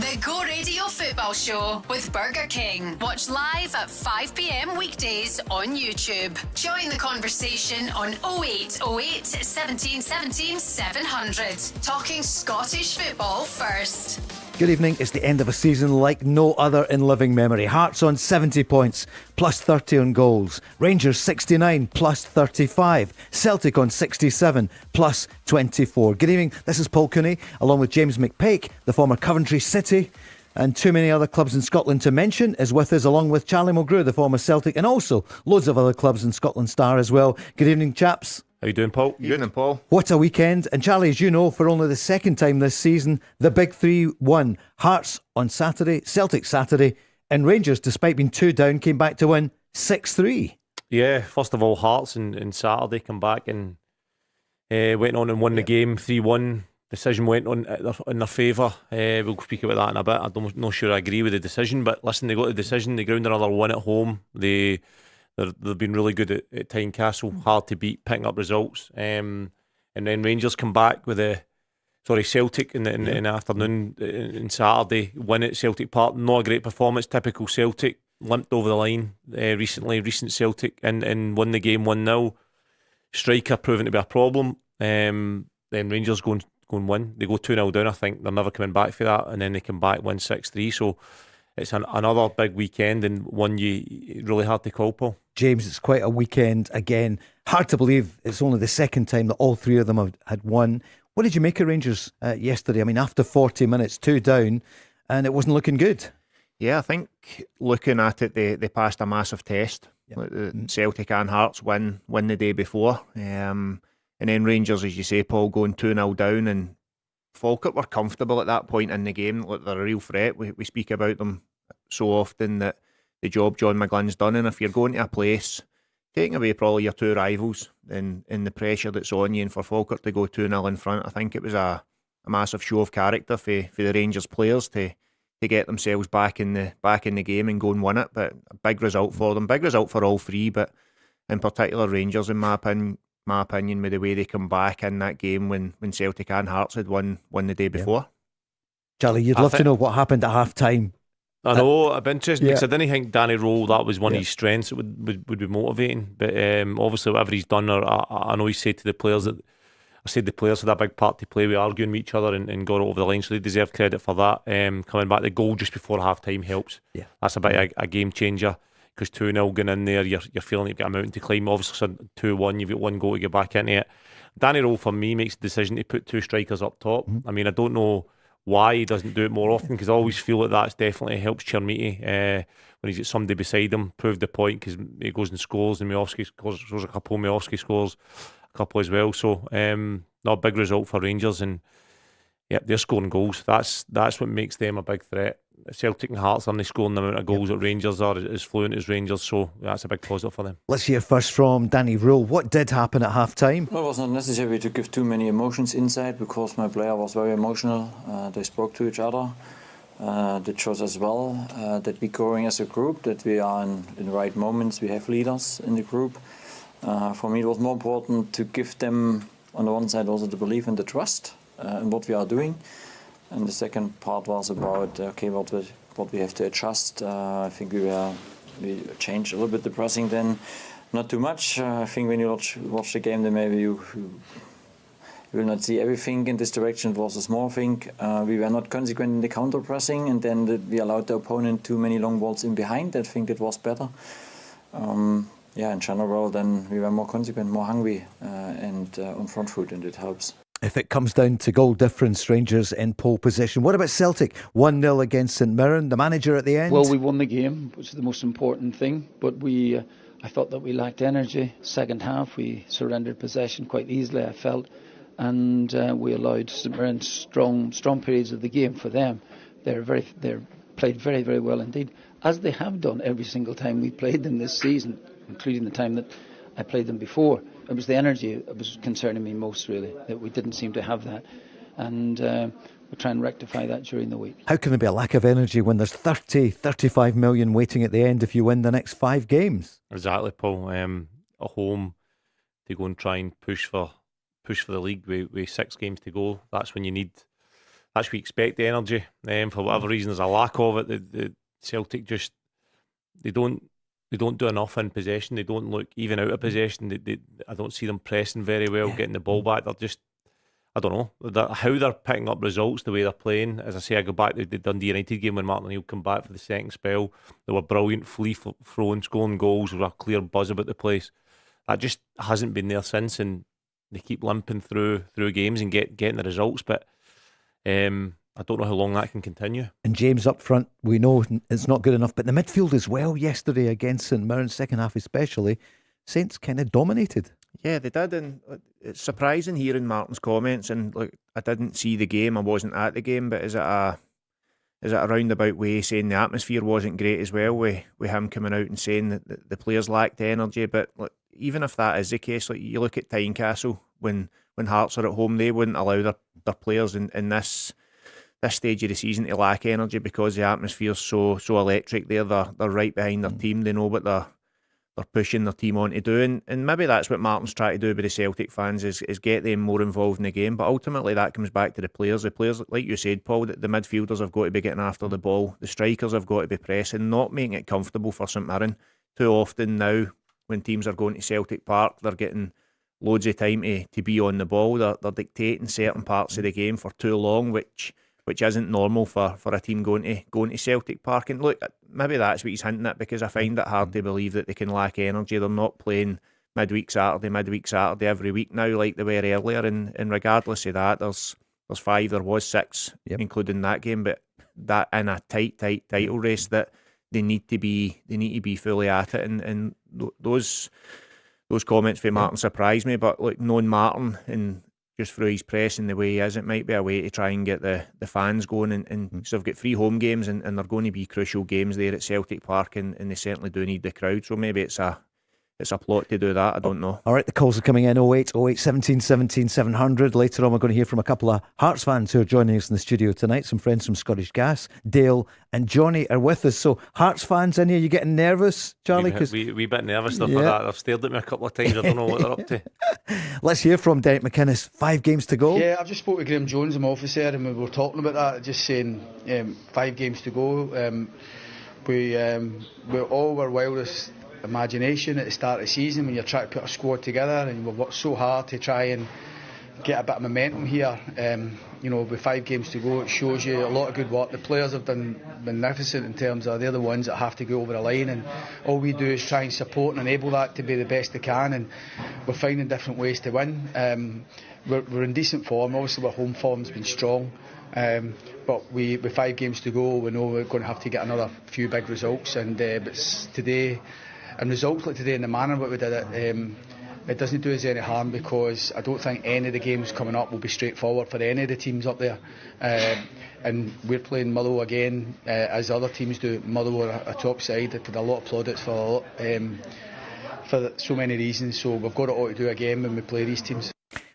The Go Radio Football Show with Burger King. Watch live at 5 p.m. weekdays on YouTube. Join the conversation on 0808 17 17 700. Talking Scottish football first. Good evening. It's the end of a season like no other in living memory. Hearts on 70 points, plus 30 on goals. Rangers 69, plus 35. Celtic on 67, plus 24. Good evening. This is Paul Cooney, along with James McPake, the former Coventry City, and too many other clubs in Scotland to mention, is with us, along with Charlie Mulgrew, the former Celtic, and also loads of other clubs in Scotland Star as well. Good evening, chaps. How you doing, Paul? Good evening, Paul. What a weekend. And Charlie, as you know, for only the second time this season, the big 3-1. Hearts on Saturday, Celtic Saturday, and Rangers, despite being 2 down, came back to win 6-3. Yeah, first of all, Hearts on Saturday come back and went on and won the game 3-1. Decision went on in their favour. We'll speak about that in a bit. I'm not sure I agree with the decision, but listen, they got the decision. They ground another one at home. They've been really good at Tynecastle, hard to beat, picking up results. And then Rangers come back with Celtic in the afternoon on Saturday, win at Celtic Park. Not a great performance, typical Celtic. Limped over the line recent Celtic, and won the game 1-0. Striker proving to be a problem. Then Rangers go and win. They go 2-0 down, I think. They're never coming back for that, and then they come back, win 6-3. So it's another big weekend, and one you really hard to call, Paul. James, it's quite a weekend again. Hard to believe it's only the second time that all three of them had won. What did you make of Rangers yesterday? I mean, after 40 minutes, 2 down, and it wasn't looking good. Yeah, I think looking at it, they passed a massive test. Yep. Celtic and Hearts win the day before. And then Rangers, as you say, Paul, going 2-0 down, and Falkirk were comfortable at that point in the game. Look, they're a real threat. We speak about them so often, that the job John McGlynn's done, and if you're going to a place, taking away probably your 2 rivals and the pressure that's on you, and for Falkirk to go 2-0 in front, I think it was a massive show of character for the Rangers players to get themselves back in the game and go and win it. But a big result for them, big result for all three, but in particular Rangers, in my opinion, with the way they come back in that game when Celtic and Hearts had won the day before. Charlie, you'd love to know what happened at half time. I know, I'd be interested, because I didn't think Danny Röhl, that was one of his strengths. It would be motivating, but obviously whatever he's done, or I know he said to the players that, I said the players had a big part to play with arguing with each other and got it over the line, so they deserve credit for that. Coming back, the goal just before half time helps. Yeah, that's a bit of a game changer, because 2-0 going in there, you're feeling you've got a mountain to climb. Obviously 2-1, you've got 1 goal to get back into it. Danny Röhl, for me, makes the decision to put 2 strikers up top. I mean, I don't know why he doesn't do it more often, because I always feel that that's definitely helps Chermiti when he's got somebody beside him. Proved the point, because he goes and scores, and Miovski scores a couple, Miovski scores a couple as well. So not a big result for Rangers, and yeah, they're scoring goals. That's what makes them a big threat. Celtic and Hearts aren't scoring the amount of goals that Rangers are as fluent as Rangers, so that's a big positive for them. Let's hear first from Danny Röhl. What did happen at half time? Well, it was not necessary to give too many emotions inside, because my player was very emotional. They spoke to each other. That shows as well that we're growing as a group, that we are in the right moments. We have leaders in the group. For me, it was more important to give them, on the one side, also the belief and the trust in what we are doing. And the second part was about what we have to adjust. I think we changed a little bit the pressing then, not too much. I think when you watch the game, then maybe you will not see everything in this direction. It was a small thing. We were not consequent in the counter pressing, and then we allowed the opponent too many long balls in behind. I think it was better. In general, then we were more consequent, more hungry, and on front foot, and it helps. If it comes down to goal difference, Rangers in pole position. What about Celtic? 1-0 against St Mirren. The manager at the end? Well, we won the game, which is the most important thing. But I thought that we lacked energy. Second half, we surrendered possession quite easily, I felt. And we allowed St Mirren strong periods of the game for them. They're played very, very well indeed, as they have done every single time we played them this season, including the time that I played them before. It was the energy that was concerning me most, really, that we didn't seem to have that. And we'll try and rectify that during the week. How can there be a lack of energy when there's 35 million waiting at the end if you win the next 5 games? Exactly, Paul. At home, to go and try and push for the league with 6 games to go, that's when you need that's we expect the energy. For whatever reason, there's a lack of it. The Celtic just they don't do enough in possession. They don't look even out of possession. I don't see them pressing very well, getting the ball back. They're just, I don't know how they're picking up results, the way they're playing. As I say, I go back to the Dundee United game when Martin O'Neill came back for the second spell. They were brilliant, flowing, scoring goals with a clear buzz about the place. That just hasn't been there since, and they keep limping through games and getting the results. But I don't know how long that can continue. And James up front, we know it's not good enough, but the midfield as well yesterday against St Mirren, second half especially, Saints kind of dominated. Yeah, they did, and it's surprising hearing Martin's comments. And like, I didn't see the game, I wasn't at the game, but is it a roundabout way saying the atmosphere wasn't great as well, with him coming out and saying that the players lacked energy? But like, even if that is the case, like you look at Tynecastle, when Hearts are at home, they wouldn't allow their players in this stage of the season to lack energy, because the atmosphere's so electric there. They're right behind their team. They know what they're pushing their team on to do, and maybe that's what Martin's trying to do with the Celtic fans, is get them more involved in the game. But ultimately that comes back to the players. The players, like you said, Paul, the midfielders have got to be getting after the ball. The strikers have got to be pressing, not making it comfortable for St Mirren. Too often now, when teams are going to Celtic Park, they're getting loads of time to be on the ball. They're dictating certain parts of the game for too long, which isn't normal for a team going to Celtic Park. And look, maybe that's what he's hinting at, because I find it hard to believe that they can lack energy. They're not playing midweek Saturday every week now like they were earlier. And regardless of that, there's 5, there was 6, including that game. But that in a tight title race, that they need to be fully at it. And those comments from Martin surprised me. But look, knowing Martin and just through his press and the way he is, it might be a way to try and get the fans going. And so they've got 3 home games, and they're going to be crucial games there at Celtic Park, and they certainly do need the crowd. So maybe it's a plot to do that. I don't know. All right, the calls are coming in 08 08 17 17 700. Later on, we're going to hear from a couple of Hearts fans who are joining us in the studio tonight. Some friends from Scottish Gas. Dale and Johnny are with us. So, Hearts fans in here, you getting nervous, Charlie? We bit nervous for that. They've stared at me a couple of times. I don't know what they're up to. Let's hear from Derek McInnes. 5 games to go. Yeah, I've just spoke to Graham Jones in my office there, and we were talking about that, just saying 5 games to go. We all were wildest imagination at the start of the season when you're trying to put a squad together, and we've worked so hard to try and get a bit of momentum here. With 5 games to go, it shows you a lot of good work. The players have done magnificent in terms of they're the ones that have to go over the line, and all we do is try and support and enable that to be the best they can, and we're finding different ways to win. We're in decent form. Obviously our home form's been strong, but with 5 games to go, we know we're going to have to get another few big results, but today, and results like today in the manner that we did it, it doesn't do us any harm, because I don't think any of the games coming up will be straightforward for any of the teams up there. And we're playing Motherwell again, as other teams do. Motherwell are a top side. They've had a lot of plaudits for so many reasons. So we've got it all to do again when we play these teams.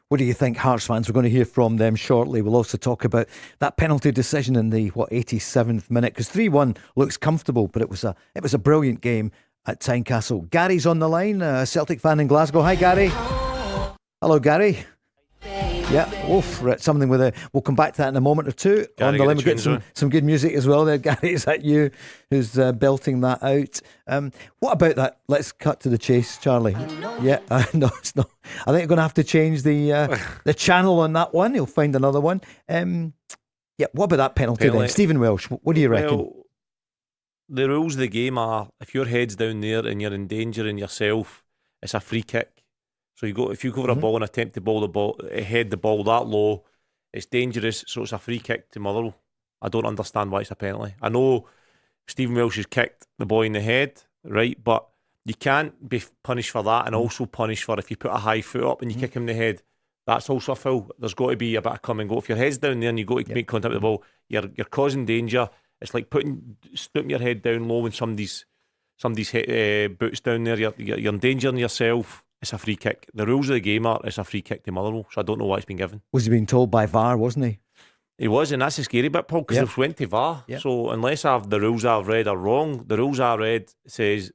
What do you think, Hearts fans? We're going to hear from them shortly. We'll also talk about that penalty decision in the 87th minute, because 3-1 looks comfortable, but it was a brilliant game at Tynecastle. Gary's on the line, a Celtic fan in Glasgow. Hi, Gary. Hello, Gary. Yeah, something we'll come back to that in a moment or two. Gary, on the line, we'll get some good music as well there. Gary, is that you who's belting that out? What about that? Let's cut to the chase, Charlie. Yeah, no, it's not. I think you're going to have to change the channel on that one. You'll find another one. Yeah, what about that penalty then? Stephen Welsh, what do you reckon? Well, the rules of the game are, if your head's down there and you're endangering yourself, it's a free kick. So if you go for a ball and attempt to head the ball that low, it's dangerous, so it's a free kick to Motherwell. I don't understand why it's a penalty. I know Stephen Welsh has kicked the boy in the head, right? But you can't be punished for that and also punished for if you put a high foot up and you kick him in the head. That's also a foul. There's got to be a bit of come and go. If your head's down there and you go to make contact with the ball, you're causing danger. It's like stooping your head down low when somebody's boots down there. You're endangering yourself. It's a free kick. The rules of the game are it's a free kick to Motherwell, so I don't know why it's been given. Was he being told by VAR, wasn't he? He was, and that's the scary bit, Paul, because they've went to VAR. Yep. So unless the rules I've read are wrong, the rules I read says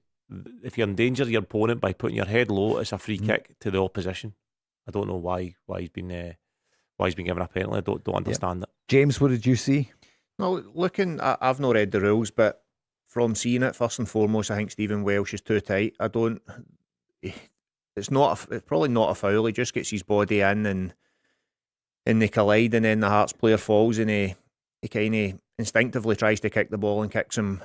if you endanger your opponent by putting your head low, it's a free kick to the opposition. I don't know why he's been why he's been given a penalty. I don't understand it. James, what did you see? No, I've not read the rules, but from seeing it, first and foremost, I think Stephen Welsh is too tight. It's probably not a foul. He just gets his body in and they collide, and then the Hearts player falls, and he kind of instinctively tries to kick the ball and kicks him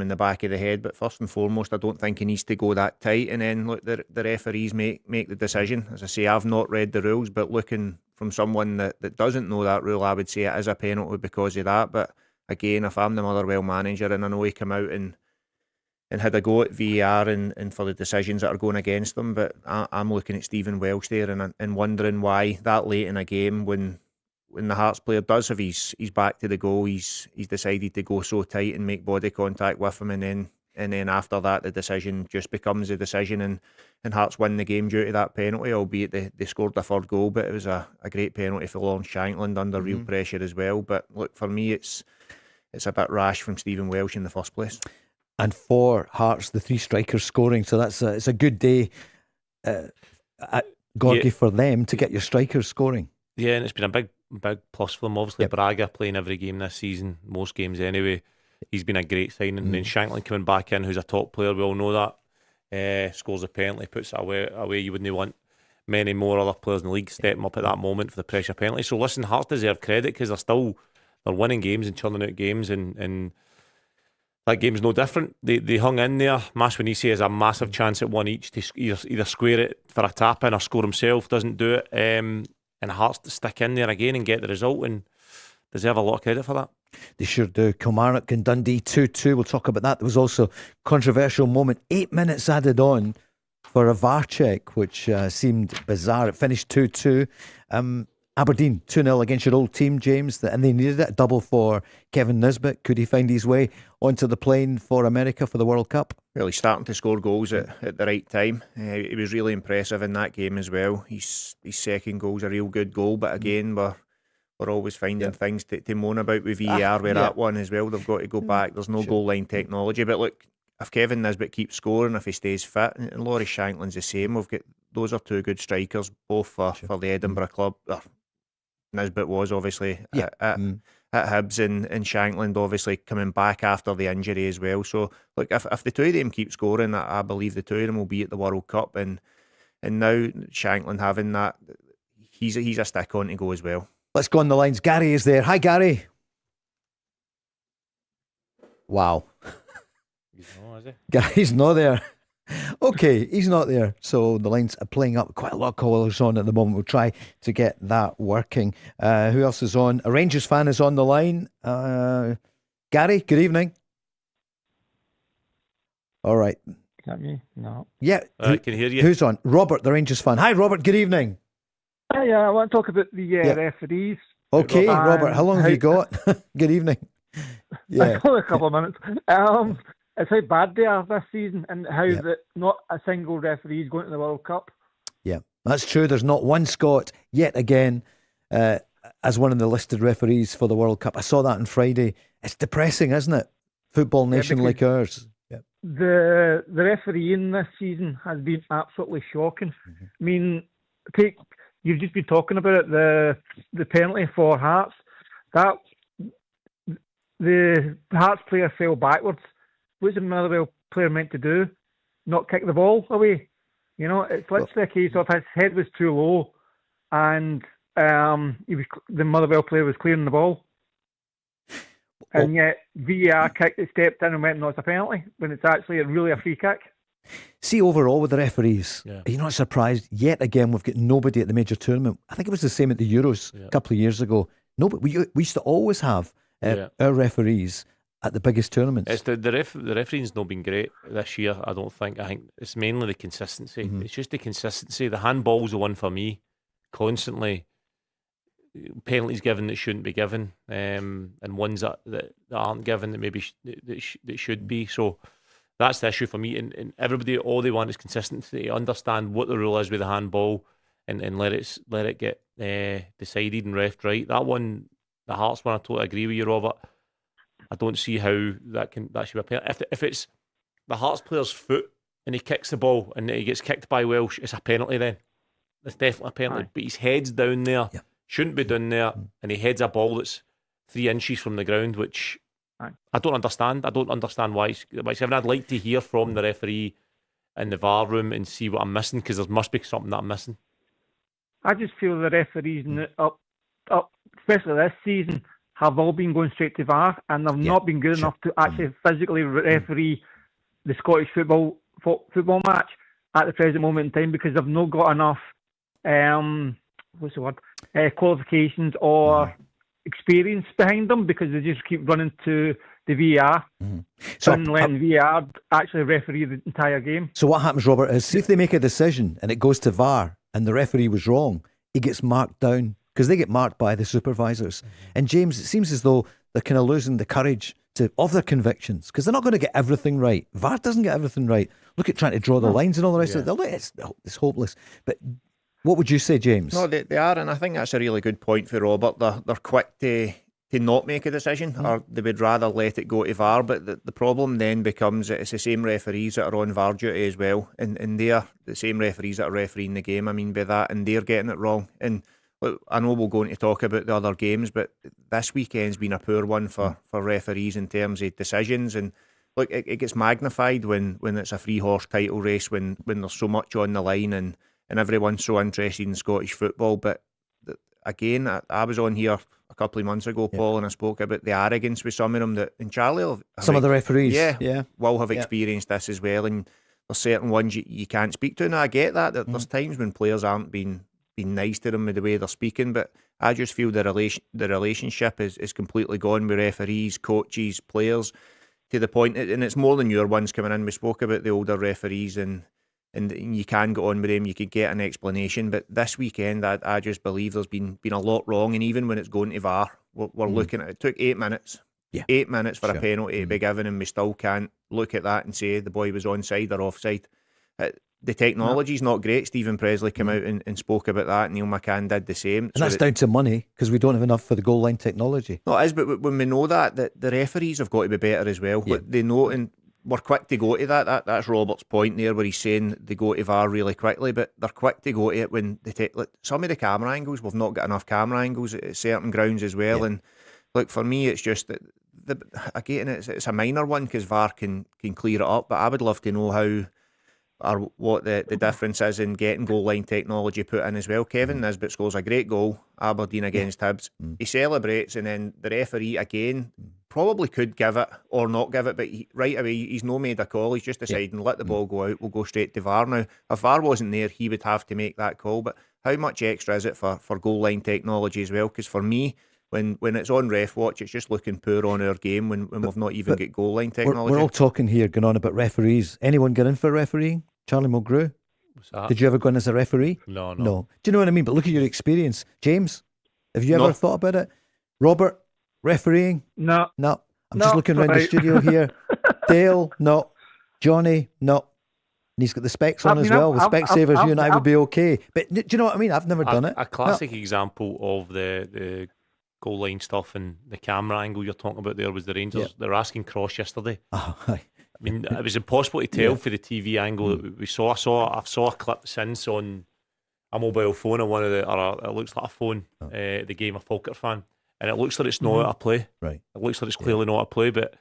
in the back of the head. But first and foremost, I don't think he needs to go that tight. And then look, the referees make the decision. As I say, I've not read the rules, but looking from someone that doesn't know that rule, I would say it is a penalty because of that. But again, if I'm the Motherwell manager and I know he come out and had a go at VAR and for the decisions that are going against them, but I'm looking at Stephen Welsh there and wondering why that late in a game when the Hearts player does have his back to the goal, he's decided to go so tight and make body contact with him, and then after that the decision just becomes a decision, and Hearts win the game due to that penalty, albeit they scored the third goal, but it was a great penalty for Lawrence Shankland under real pressure as well. But look, for me it's a bit rash from Stephen Welsh in the first place. And for Hearts, the 3 strikers scoring, so it's a good day at Gorgie for them to get your strikers scoring. Yeah, and it's been a big plus for them. Obviously, Braga playing every game this season, most games anyway. He's been a great signing. And then Shankland coming back in, who's a top player, we all know that. Scores a penalty, puts it away. You wouldn't want many more other players in the league stepping up at that moment for the pressure penalty. So listen, Hearts deserve credit because they're winning games and churning out games, and that game's no different. They hung in there. Maswanisi has a massive chance at one each to either square it for a tap in or score himself. Doesn't do it. And Hearts to stick in there again and get the result, and deserve a lot of credit for that. They sure do. Kilmarnock and Dundee 2-2. We'll talk about that. There was also a controversial moment. 8 minutes added on for a VAR check, which seemed bizarre. It finished 2-2. Aberdeen 2-0 against your old team, James, and they needed it. A double for Kevin Nisbet. Could he find his way onto the plane for America for the World Cup? Well, he's starting to score goals at the right time. He was really impressive in that game as well. His second goal's a real good goal, but again, we're always finding things to moan about with VAR where that one as well. They've got to go back. There's no goal line technology. But look, if Kevin Nisbet keeps scoring, if he stays fit, and Laurie Shankland's the same, those are 2 good strikers, both for the Edinburgh club. Nisbet was obviously at Hibs, and Shankland obviously coming back after the injury as well. So look, if the 2 of them keep scoring, I believe the 2 of them will be at the World Cup, and now Shankland having that, he's a stick on to go as well. Let's go on the lines. Gary is there. Hi, Gary. Wow. Gary's not there. Okay, he's not there. So the lines are playing up. Quite a lot of callers on at the moment. We'll try to get that working. Who else is on? A Rangers fan is on the line. Gary, good evening. All right. Is that me? No. Yeah. I can hear you. Who's on? Robert, the Rangers fan. Hi, Robert. Good evening. Hi, I want to talk about the referees. Okay, Robert. How long have you got? Good evening. Yeah. Only a couple of minutes. It's how bad they are this season, and how not a single referee is going to the World Cup. Yeah, that's true. There's not one Scot yet again as one of the listed referees for the World Cup. I saw that on Friday. It's depressing, isn't it? Football nation like ours. Yeah. The refereeing this season has been absolutely shocking. I mean, you've just been talking about it, the penalty for Hearts. That the Hearts player fell backwards. What's the Motherwell player meant to do? Not kick the ball away? You know, it's literally a case of his head was too low, and the Motherwell player was clearing the ball, and yet VAR stepped in and went, "No, it's a penalty," when it's actually really a free kick. See, overall with the referees, are you not surprised? Yet again, we've got nobody at the major tournament. I think it was the same at the Euros a couple of years ago. Nobody. We used to always have our referees at the biggest tournaments. It's the refereeing's not been great this year, I don't think. I think it's mainly the consistency. It's just the consistency. The handball's the one for me. Constantly penalties given that shouldn't be given, and ones that aren't given that maybe that should be. So that's the issue for me. And everybody, all they want is consistency. Understand what the rule is with the handball, and let it get decided and refed right. That one, the Hearts one, I totally agree with you, Robert. I don't see how that should be a penalty. If it's the Hearts player's foot and he kicks the ball and he gets kicked by Welsh, it's a penalty then. It's definitely a penalty. But his head's down there. shouldn't be down there, and he heads a ball that's 3 inches from the ground, which I don't understand. I don't understand why he's given. I'd like to hear from the referee in the VAR room and see what I'm missing, because there must be something that I'm missing. I just feel the referees up, especially this season, have all been going straight to VAR, and they've not been good enough to actually physically referee the Scottish football match at the present moment in time, because they've not got enough qualifications or experience behind them, because they just keep running to the VAR and letting VAR actually referee the entire game. So what happens, Robert, is see if they make a decision and it goes to VAR and the referee was wrong, he gets marked down, because they get marked by the supervisors. And James, it seems as though they're kind of losing the courage of their convictions, because they're not going to get everything right. VAR doesn't get everything right. Look at trying to draw the lines and all the rest of it. It's hopeless. But what would you say, James? No, they are, and I think that's a really good point for Robert. They're quick to not make a decision, or they would rather let it go to VAR. But the problem then becomes that it's the same referees that are on VAR duty as well, and they're the same referees that are refereeing the game. I mean, by that, and they're getting it wrong. And look, I know we'll go on to talk about the other games, but this weekend's been a poor one for referees in terms of decisions. And look, it gets magnified when it's a free horse title race, when there's so much on the line and everyone's so interested in Scottish football. But again, I was on here a couple of months ago, Paul, and I spoke about the arrogance with some of them that, and Charlie, some of the referees, will have experienced this as well. And there's certain ones you can't speak to. Now, I get that there's times when players aren't being nice to them with the way they're speaking, but I just feel the relationship is completely gone with referees, coaches, players, to the point, and it's more than your ones coming in. We spoke about the older referees, and you can get on with them, you could get an explanation, but this weekend I just believe there's been a lot wrong. And even when it's going to VAR, we're looking at it took 8 minutes 8 minutes for a penalty to be given, and we still can't look at that and say the boy was onside or offside. The technology's not great. Stephen Presley came out and spoke about that. Neil McCann did the same. And that's down to money, because we don't have enough for the goal line technology. No, it is, but when we know that the referees have got to be better as well. But they know, and we're quick to go to that. That's Robert's point there, where he's saying they go to VAR really quickly, but they're quick to go to it when they take some of the camera angles. We've not got enough camera angles at certain grounds as well. And look, for me, it's just that again, it's a minor one, because VAR can clear it up. But I would love to know how, or what the difference is in getting goal line technology put in as well. Kevin Nisbet scores a great goal, Aberdeen against Hibs. He celebrates, and then the referee again probably could give it or not give it, but right away he's no made a call. He's just deciding let the ball go out, we'll go straight to VAR. Now, if VAR wasn't there, he would have to make that call. But how much extra is it for goal line technology as well? Because for me, when it's on ref watch, it's just looking poor on our game when we've not even got goal line technology. We're all talking here, going on about referees. Anyone get in for refereeing? Charlie Mulgrew? What's that? Did you ever go in as a referee? No. Do you know what I mean? But look at your experience. James, have you ever thought about it? Robert, refereeing? No. I'm just looking around the studio here. Dale, no. Johnny, no. And he's got the specs on as well. The Specsavers, you and I would be okay. But do you know what I mean? I've never done it. A classic example of the goal line stuff and the camera angle you're talking about there was the Rangers. They were asking Cross yesterday. Oh, aye. I mean, it was impossible to tell for the TV angle that we saw. I saw a clip since on a mobile phone on one of it looks like a phone, the game, a Falkirk fan, and it looks like it's not out of play. Right. It looks like it's clearly not out of play, but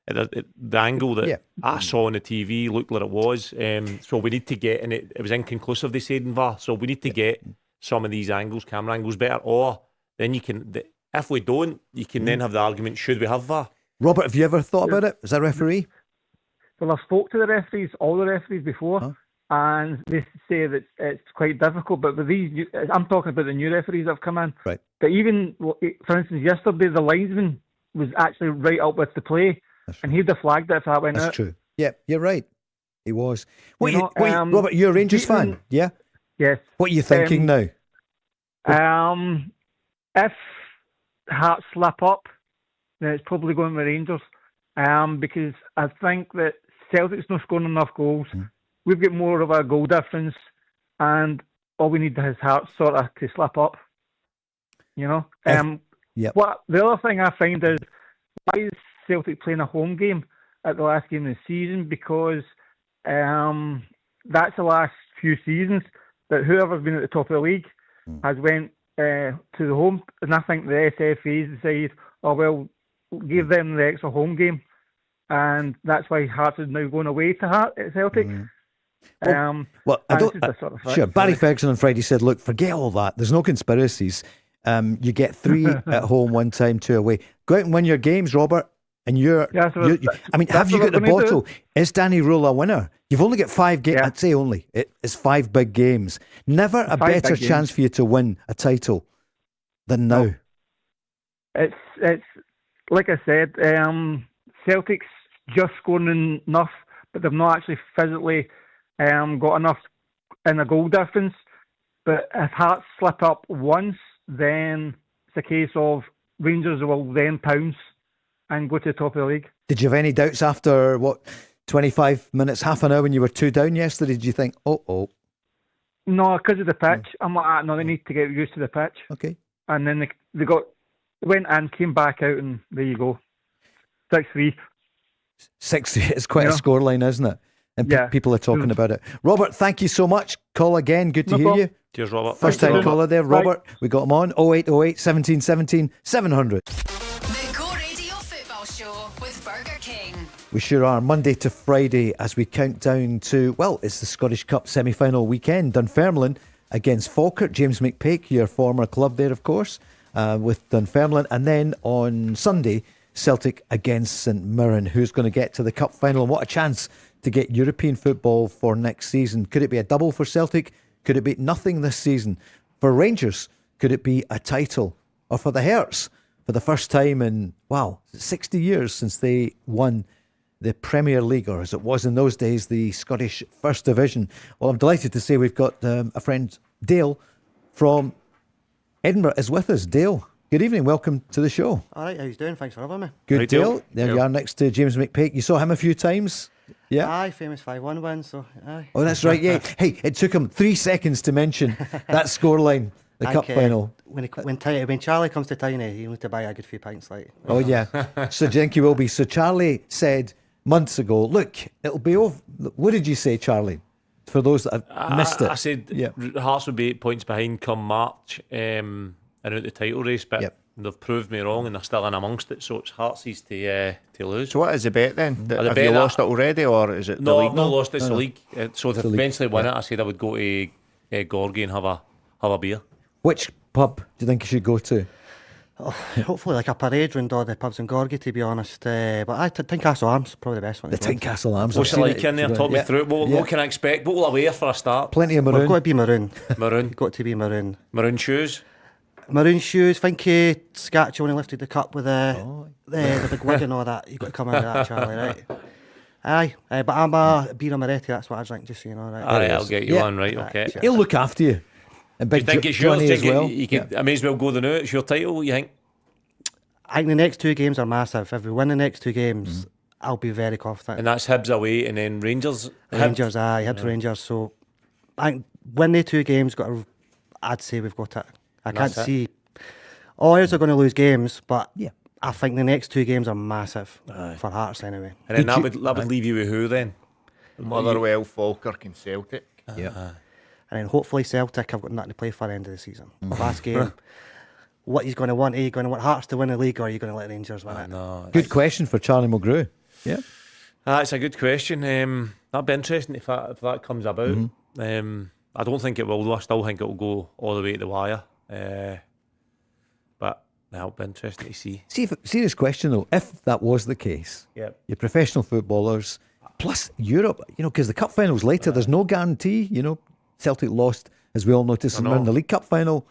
the angle that I saw on the TV looked like it was. So we need to get, and it was inconclusive, they said in VAR, so we need to get some of these angles, camera angles better, or then you can, if we don't, you can then have the argument, should we have VAR? Robert, have you ever thought about it as a referee? Well, I've spoke to the referees, all the referees before, and they say that it's quite difficult. But with these, I'm talking about the new referees that have come in. Right. But even, for instance, yesterday, the linesman was actually right up with the play, and he'd have flagged it if that went out. That's true. Yeah, you're right. He was. Robert, you're a Rangers fan, yeah? Yes. What are you thinking now? If Hearts slip up, then it's probably going with Rangers. Because I think that Celtic's not scoring enough goals. We've got more of a goal difference, and all we need is Hearts sort of to slip up. You know. What the other thing I find is, why is Celtic playing a home game at the last game of the season? Because that's the last few seasons that whoever's been at the top of the league has went to the home, and I think the SFA decided, oh well, give them the extra home game, and that's why Hearts is now going away to Celtic. Well, I don't. Sure, Barry Ferguson on Friday said, "Look, forget all that. There's no conspiracies. You get 3 at home one time, 2 away. Go out and win your games, Robert." And I mean, have you got the bottle? Is Danny Röhl a winner? You've only got 5 games. I'd say only. It's 5 big games. Never a better chance for you to win a title than now. It's like I said, Celtic's just scoring enough, but they've not actually physically got enough in a goal difference. But if Hearts slip up once, then it's a case of Rangers will then pounce and go to the top of the league. Did you have any doubts after 25 minutes, half an hour when you were 2 down yesterday? Did you think, oh? No, because of the pitch. I'm like, no, they need to get used to the pitch. Okay. And then they went and came back out, and there you go. 6-3. 6-3. It's quite a scoreline, isn't it? And people are talking about it. Robert, thank you so much. Call again. Good to hear you. Cheers, Robert. First time caller there, Robert. We got him on 0808 1717 700. The Go Radio Football Show with Burger King. We sure are. Monday to Friday as we count down to, well, it's the Scottish Cup semi-final weekend. Dunfermline against Falkirk. James McPake, your former club there, of course, with Dunfermline. And then on Sunday, Celtic against St Mirren. Who's going to get to the cup final? And what a chance to get European football for next season. Could it be a double for Celtic? Could it be nothing this season? For Rangers, could it be a title? Or for the Hearts, for the first time in, 60 years since they won the Premier League, or as it was in those days, the Scottish First Division. Well, I'm delighted to say we've got a friend, Dale, from Edinburgh is with us. Dale, good evening. Welcome to the show. All right, how you doing? Thanks for having me. Good, Hi, Dale. There you are next to James McPake. You saw him a few times? Yeah. Aye, famous 5-1 win, so aye. Oh, that's right, yeah. Hey, it took him 3 seconds to mention that scoreline, the cup final. When Charlie comes to town, he'll need to buy a good few pints. Oh, yeah. So do you think he will be? So Charlie said months ago, look, it'll be over. What did you say, Charlie? For those that have missed it. I said Hearts would be 8 points behind come March and out the title race, but they've proved me wrong and they're still in amongst it, so it's Hearts' to lose. So what is the bet then? Have you lost it already, or is it the league? No, I've not lost it. It's the league. So if they eventually win it, I said I would go to Gorgie and have a beer. Which pub do you think you should go to? Oh, hopefully like a parade round all the pubs in Gorgie, to be honest. But I think Tynecastle Arms probably the best one. The Tynecastle Arms. What's it like in there? Talk me through it. What can I expect? What will I wear for a start? Plenty of maroon. Well, got to be maroon. Maroon. Got to be maroon. Maroon shoes. Maroon shoes. Think Scatch when he lifted the cup with the big wig and all that. You've got to come into that, Charlie, right? Aye, but I'm a beer Moretti, that's what I drink, just so you know, right? Alright, I'll get you on, right, okay. He'll look after you. And big do you think it's yours? Johnny as well. I may as well go the new. It's your title, you think? I think the next 2 games are massive. If we win the next 2 games, I'll be very confident. And that's Hibs away and then Rangers? Hibs Rangers. So I think win the 2 games, I'd say we've got it. I can't see. Others are going to lose games, but I think the next 2 games are massive for Hearts anyway. And then that would leave you with who then? Motherwell, Falkirk and Celtic. And then hopefully Celtic, I've got nothing to play for the end of the season. Last game. What he's going to want? Are you going to want Hearts to win the league, or are you going to let Rangers win it? No, good question for Charlie Mulgrew. Yeah, that's a good question. That'd be interesting if that comes about. I don't think it will, though. I still think it will go all the way to the wire. But that'll be interesting to see. Serious question though. If that was the case, you're professional footballers plus Europe. Because the cup final's later. There's no guarantee. Celtic lost, as we all noticed, in the League Cup final.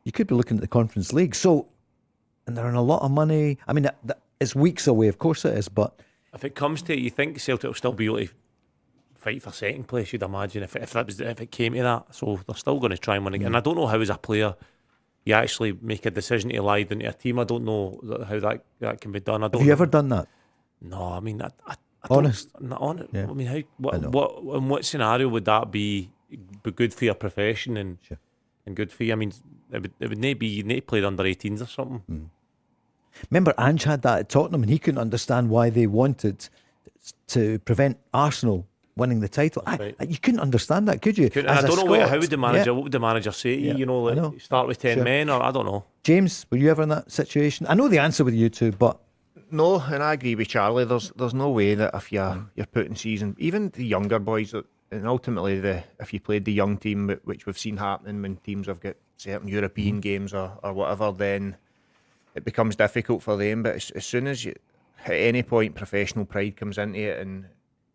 You could be looking at the Conference League. So, and they're in a lot of money. I mean, it's weeks away, of course it is, but if it comes to it, you think Celtic will still be able to fight for second place, you'd imagine, if it came to that. So they're still going to try and win again. And I don't know how, as a player, you actually make a decision to lie into a team. I don't know how that can be done. Have you ever done that? No, I mean, I honest. Not honest. Yeah. I mean, in what scenario would that be good for your profession and good for you? I mean, it would need be you need to play the under 18s or something. Remember, Ange had that at Tottenham, and he couldn't understand why they wanted to prevent Arsenal winning the title. Right. You couldn't understand that, could you? I don't know how would the manager, yeah. what would the manager say to you? Yeah, You know, like start with 10 men, or I don't know. James, were you ever in that situation? I know the answer with you two, but no, and I agree with Charlie. There's no way that if you're putting season, even the younger boys, and ultimately if you played the young team, which we've seen happening when teams have got certain European games or whatever, then it becomes difficult for them. But as soon as you, at any point, professional pride comes into it, and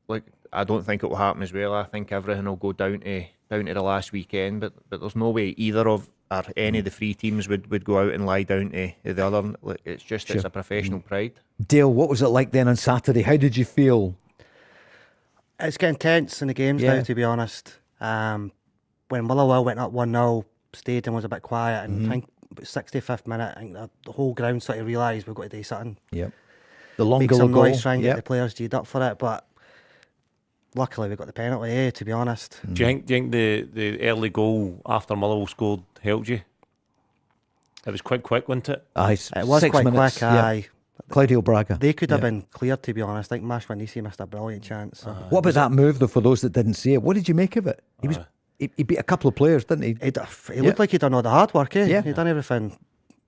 like I don't think it will happen as well. I think everything will go down to the last weekend. But there's no way either of or any of the three teams would go out and lie down to the other. It's just it's a professional pride. Dale, what was it like then on Saturday? How did you feel? It's getting tense in the games now, to be honest. When Motherwell went up 1-0, stadium was a bit quiet, and I think about 65th minute, I think the whole ground sort of realised we've got to do something. Yep. The long make goal some goal. noise, try and get the players G'd up for it, but luckily we got the penalty, to be honest. Do you think the early goal after Motherwell scored helped you? It was quite quick, wasn't it? Aye, it was 6 quite minutes, quick, aye. Claudio Braga. They could have been cleared, to be honest. I think McInnes missed a brilliant chance. So. What about that move, though, for those that didn't see it? What did you make of it? He beat a couple of players, didn't he? He looked like he'd done all the hard work, eh? Yeah. He'd done everything,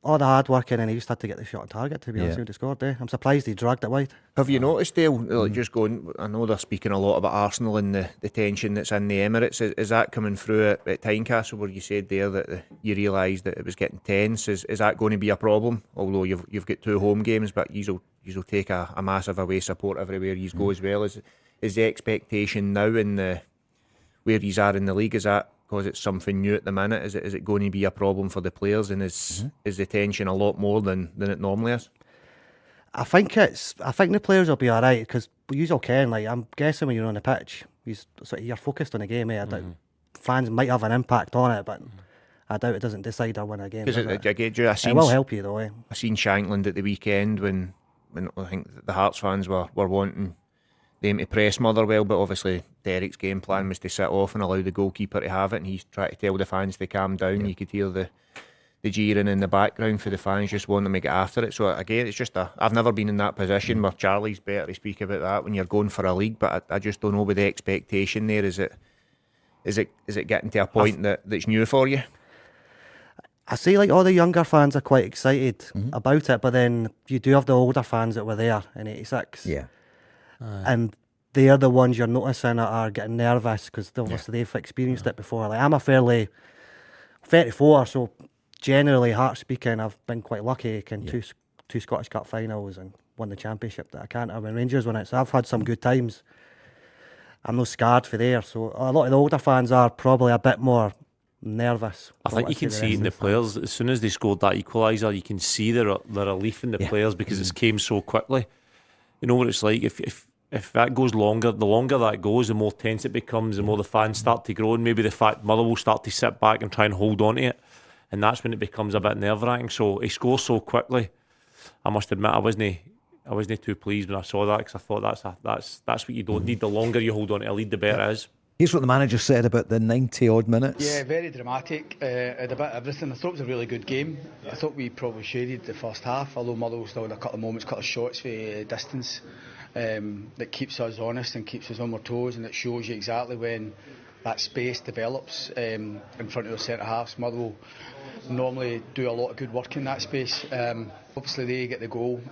all the hard work, and then he just had to get the shot on target, to be honest. He would have scored, eh? I'm surprised he dragged it wide. Have you noticed, Dale, like just going, I know they're speaking a lot about Arsenal and the tension that's in the Emirates. Is that coming through at Tynecastle, where you said there that you realised that it was getting tense? Is that going to be a problem? Although you've got 2 home games, but you'll take a massive away support everywhere you go as well. Is the expectation now in where you are in the league, is that because it's something new at the minute? Is it going to be a problem for the players, and is the tension a lot more than it normally is? I think the players will be all right, because you all can. Like, I'm guessing when you're on the pitch, you're focused on the game. I doubt fans might have an impact on it, but I doubt it doesn't decide or win a game. It will help you though. I seen Shankland at the weekend when I think the Hearts fans were wanting them to press Motherwell, but obviously Derek's game plan was to sit off and allow the goalkeeper to have it, and he's trying to tell the fans to calm down. You could hear the jeering in the background for the fans just wanting to get after it. So again, it's just I've never been in that position where Charlie's better to speak about that when you're going for a league, but I just don't know with the expectation there. Is it getting to a point that's new for you? I see, like, all the younger fans are quite excited about it, but then you do have the older fans that were there in '86. Yeah. And they're the ones you're noticing are getting nervous, because obviously they've experienced it before. Like, I'm a fairly 34, so generally, Heart speaking, I've been quite lucky. Two Scottish Cup finals and won the championship that I can't have when Rangers won it. So I've had some good times. I'm not scarred for there. So a lot of the older fans are probably a bit more nervous. I think you can see it in the players. As soon as they scored that equaliser, you can see the relief in the players, because it came so quickly. You know what it's like, if that goes longer, the longer that goes, the more tense it becomes, the more the fans start to grow, and maybe the fact Motherwell will start to sit back and try and hold on to it, and that's when it becomes a bit nerve-wracking. So he scores so quickly. I must admit, I wasn't too pleased when I saw that, because I thought that's what you don't need. The longer you hold on to a lead, the better it is. Here's what the manager said about the 90-odd minutes. Yeah, very dramatic. Had a bit of everything. I thought it was a really good game. I thought we probably shaded the first half, although Motherwell still had a couple of moments, couple of shots for distance that keeps us honest and keeps us on our toes, and it shows you exactly when that space develops in front of the centre halves. Motherwell normally do a lot of good work in that space. Obviously they get the goal.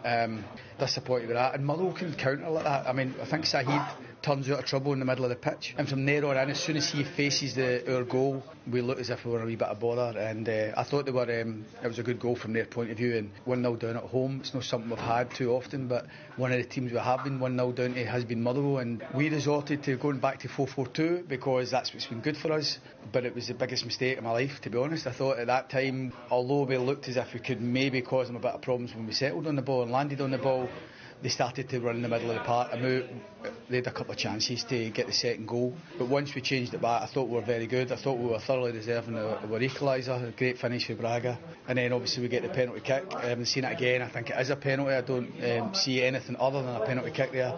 Disappointed with that, and Motherwell can counter like that. I mean, I think Saheed turns out of trouble in the middle of the pitch, and from there on in, as soon as he faces our goal, we look as if we were a wee bit of bother. And I thought it was a good goal from their point of view. And 1-0 down at home, it's not something we've had too often, but one of the teams we have been 1-0 down to has been Motherwell, and we resorted to going back to 4-4-2 because that's what's been good for us. But it was the biggest mistake of my life, to be honest. I thought at that time, although we looked as if we could maybe cause them a bit of problems when we settled on the ball and landed on the ball, they started to run in the middle of the park. They had a couple of chances to get the second goal, but once we changed it back, I thought we were very good. I thought we were thoroughly deserving of our equaliser. A great finish for Braga, and then obviously we get the penalty kick. I haven't seen it again. I think it is a penalty. I don't see anything other than a penalty kick there.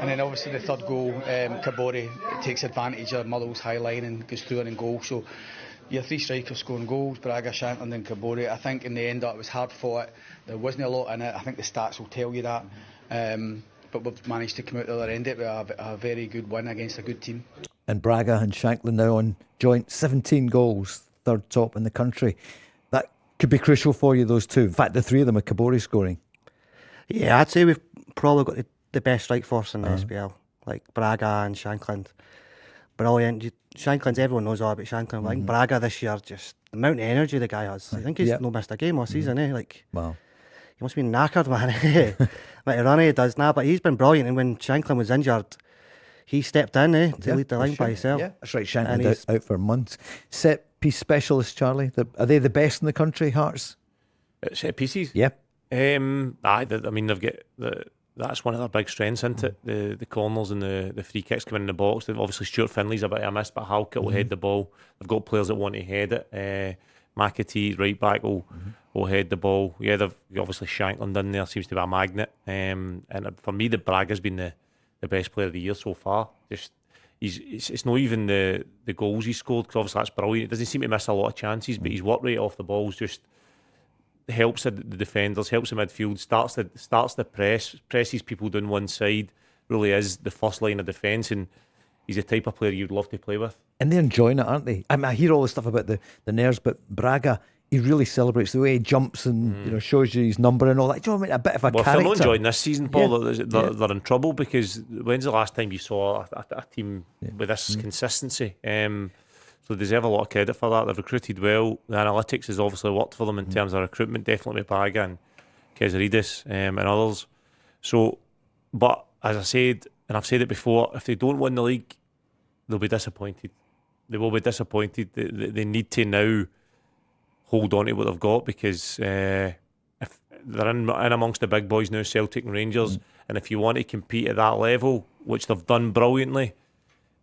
And then obviously the third goal, Kabore takes advantage of Motherwell's high line and goes through and in goal. So your three strikers scoring goals, Braga, Shankland and Kabore. I think in the end it was hard fought. There wasn't a lot in it. I think the stats will tell you that. but we've managed to come out the other end of it with a very good win against a good team. And Braga and Shanklin now on joint 17 goals, third top in the country. That could be crucial for you, those two. In fact, the three of them are Kabori scoring. Yeah, I'd say we've probably got the best strike force in the SPL. Like Braga and Shanklin. Brilliant. Shanklin's, everyone knows all about Shanklin. Like Braga this year, just the amount of energy the guy has. I think he's not missed a game all season, Like, wow. He must be knackered, man. Like, run he does now, but he's been brilliant. And when Shanklin was injured, he stepped in to lead the line by himself. Yeah, that's right. Shanklin's out for months. Set piece specialist, Charlie. Are they the best in the country, Hearts? Set pieces? Yeah. I mean, they've got that's one of their big strengths, isn't it? The corners and the free kicks coming in the box. They've obviously Stuart Finley's a bit of a miss, but Halkett will head the ball. They've got players that want to head it. McAtee, right back, will head the ball. Yeah, they've obviously Shanklin in there, seems to be a magnet. And for me, the Braga's been the best player of the year so far. Just it's not even the goals he scored, because obviously that's brilliant. It doesn't seem to miss a lot of chances, but his work rate off the ball is just helps the defenders, helps the midfield, starts the press, presses people down one side, really is the first line of defence, and he's the type of player you'd love to play with. And they're enjoying it, aren't they? I mean, I hear all this stuff about the nerves, but Braga, he really celebrates the way he jumps and shows you his number and all that. Do you know what I mean? A bit of a character. If they're not enjoying this season, Paul, they're in trouble, because when's the last time you saw a team with this consistency? So they deserve a lot of credit for that. They've recruited well. The analytics has obviously worked for them in terms of recruitment, definitely with Braga and Kezaridis and others. So, but as I said, and I've said it before, if they don't win the league, they'll be disappointed. They will be disappointed. They need to now hold on to what they've got, because if they're in amongst the big boys now, Celtic and Rangers, and if you want to compete at that level, which they've done brilliantly,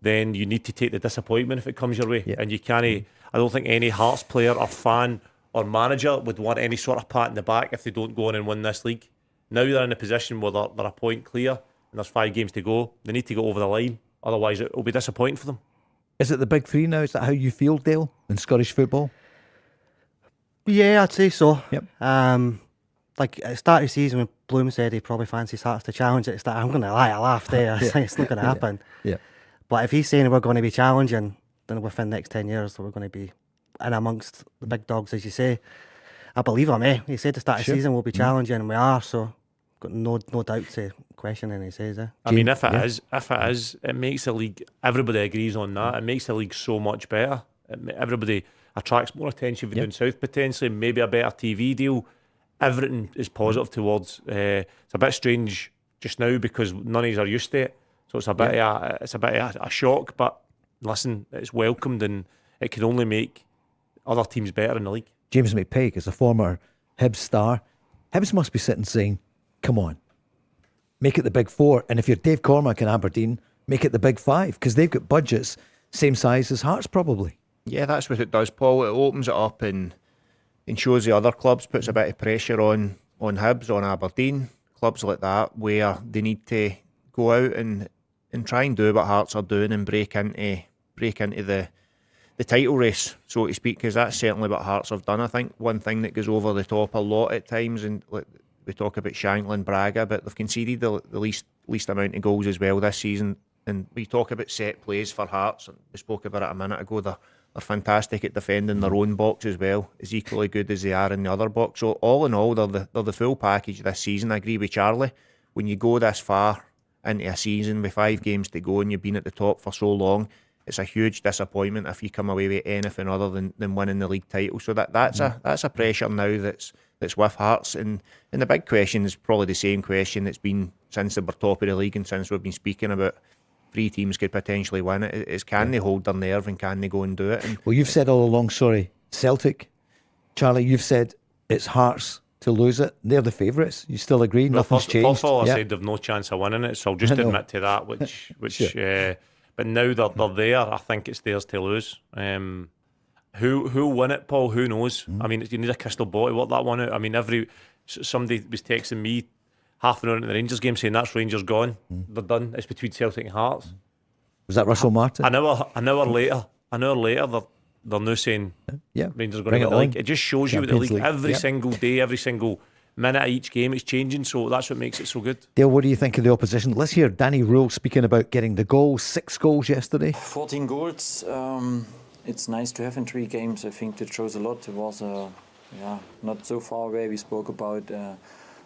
then you need to take the disappointment if it comes your way. And you can't. I don't think any Hearts player or fan or manager would want any sort of pat in the back if they don't go on and win this league. Now they're in a position where they're a point clear and there's 5 games to go. They need to go over the line, otherwise it will be disappointing for them. Is it the big three now? Is that how you feel, Dale, in Scottish football? Yeah, I'd say so. Yep. Like at the start of the season when Bloom said he probably fancies Hearts to challenge at the start, I'm going to lie, I laughed there. It's not going to happen. Yeah. But if he's saying we're going to be challenging, then within the next 10 years we're going to be in amongst the big dogs, as you say. I believe him, He said the start of the season we'll be challenging, and we are, so got no doubt to question anything he says. I mean, if it is, it makes the league, everybody agrees on that, it makes the league so much better. Everybody attracts more attention for down south potentially, maybe a better TV deal. Everything is positive towards. It's a bit strange just now because none of us are used to it. So it's a bit of a shock, but listen, it's welcomed and it can only make other teams better in the league. James McPake is a former Hibs star. Hibs must be sitting saying, come on, make it the big 4. And if you're Dave Cormack in Aberdeen, make it the big 5, because they've got budgets same size as Hearts probably. Yeah, that's what it does, Paul. It opens it up and shows the other clubs, puts a bit of pressure on Hibs, on Aberdeen, clubs like that, where they need to go out and try and do what Hearts are doing and break into the title race, so to speak, because that's certainly what Hearts have done. I think one thing that goes over the top a lot at times, and we talk about Shanklin, Braga, but they've conceded the least amount of goals as well this season. And we talk about set plays for Hearts, and we spoke about it a minute ago. They're fantastic at defending their own box as well, as equally good as they are in the other box. So all in all, they're the full package this season. I agree with Charlie. When you go this far into a season with 5 games to go and you've been at the top for so long, it's a huge disappointment if you come away with anything other than winning the league title. So that's a pressure now that's with Hearts. And the big question is probably the same question that's been since they were top of the league and since we've been speaking about 3 teams could potentially win it. Is can they hold their nerve and can they go and do it? And well, you've said all along, Celtic, Charlie, you've said it's Hearts to lose it. They're the favourites. You still agree? Well, Nothing's changed. First of all, I said they've no chance of winning it, so I'll just admit to that. Sure. But now they're there, I think it's theirs to lose. Who'll win it, Paul? Who knows? I mean, you need a crystal ball to work that one out. I mean, somebody was texting me half an hour into the Rangers game saying that's Rangers gone. They're done. It's between Celtic and Hearts. Was that Russell Martin? An hour later, they're now saying Rangers are going to win the league. It just shows you with the league every single day, every single minute of each game it's changing, so that's what makes it so good. Dale, what do you think of the opposition? Let's hear Danny Röhl speaking about getting the goals, 6 goals yesterday. 14 goals. It's nice to have in 3 games. I think that shows a lot. It was not so far away. We spoke about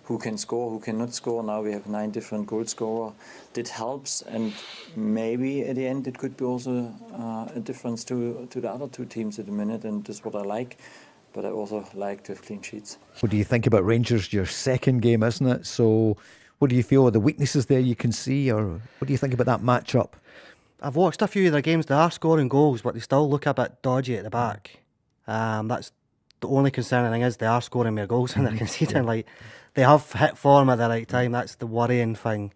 who can score, who cannot score. Now we have 9 different goal scorers. That helps, and maybe at the end it could be also a difference to the other 2 teams at the minute, and that's what I like. But I also like to have clean sheets. What do you think about Rangers? Your second game, isn't it? So what do you feel are the weaknesses there you can see, or what do you think about that match-up? I've watched a few of their games. They are scoring goals, but they still look a bit dodgy at the back. That's the only concerning thing, is they are scoring more goals than they're conceding. Like, they have hit form at the right time. That's the worrying thing.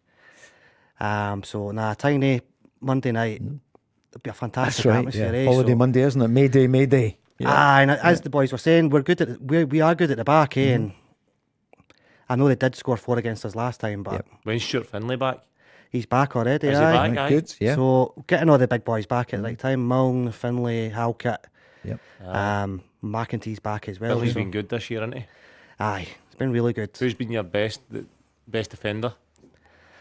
Tiny Monday night, it'll be a fantastic atmosphere. Holiday Monday, isn't it? Mayday. Yeah. And as the boys were saying, we are good at the back, and I know they did score 4 against us last time, but When's Stuart Finlay back? He's back already. Is he back? Aye. Good, yeah. So getting all the big boys back at the right time, Milne, Finlay, Halkett, McInnes back as well. Billy's been good this year, hasn't he? Aye, it's been really good. Who's been your best defender?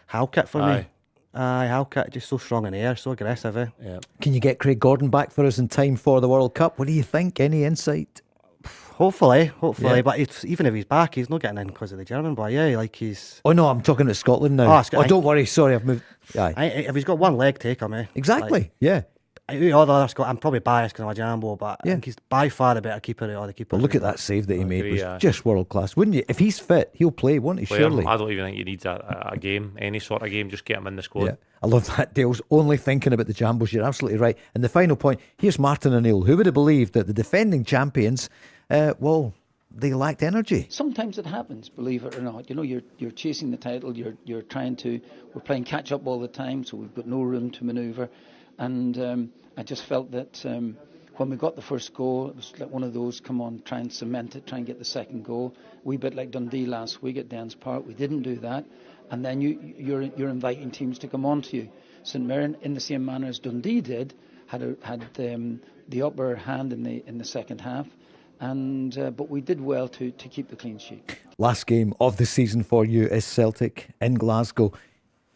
Halkett for me. Aye, Halkett, just so strong in the air, so aggressive. Yeah. Can you get Craig Gordon back for us in time for the World Cup? What do you think? Any insight? Hopefully. But even if he's back, he's not getting in because of the German boy. Yeah, like he's. Oh no, I'm talking about Scotland now. Don't worry. Sorry, I've moved. If he's got one leg, take him. Exactly. Yeah. All the other I'm probably biased because I'm a Jambo, but I think he's by far the better keeper of all the keepers. Well, look at that save that he made. It was just world class, wouldn't you? If he's fit, he'll play, won't he? Surely. I don't even think he needs a game, any sort of game. Just get him in the squad. Yeah. I love that. Dale's only thinking about the Jambos. You're absolutely right. And the final point, here's Martin O'Neill. Who would have believed that the defending champions, they lacked energy? Sometimes it happens, believe it or not. You know, you're chasing the title. You're trying to. We're playing catch up all the time, so we've got no room to manoeuvre. And I just felt that when we got the first goal, it was like one of those, come on, try and cement it, try and get the second goal. A wee bit like Dundee last week at Dens Park. We didn't do that. And then you're inviting teams to come on to you. St Mirren, in the same manner as Dundee did, had the upper hand in the second half. But we did well to keep the clean sheet. Last game of the season for you is Celtic in Glasgow.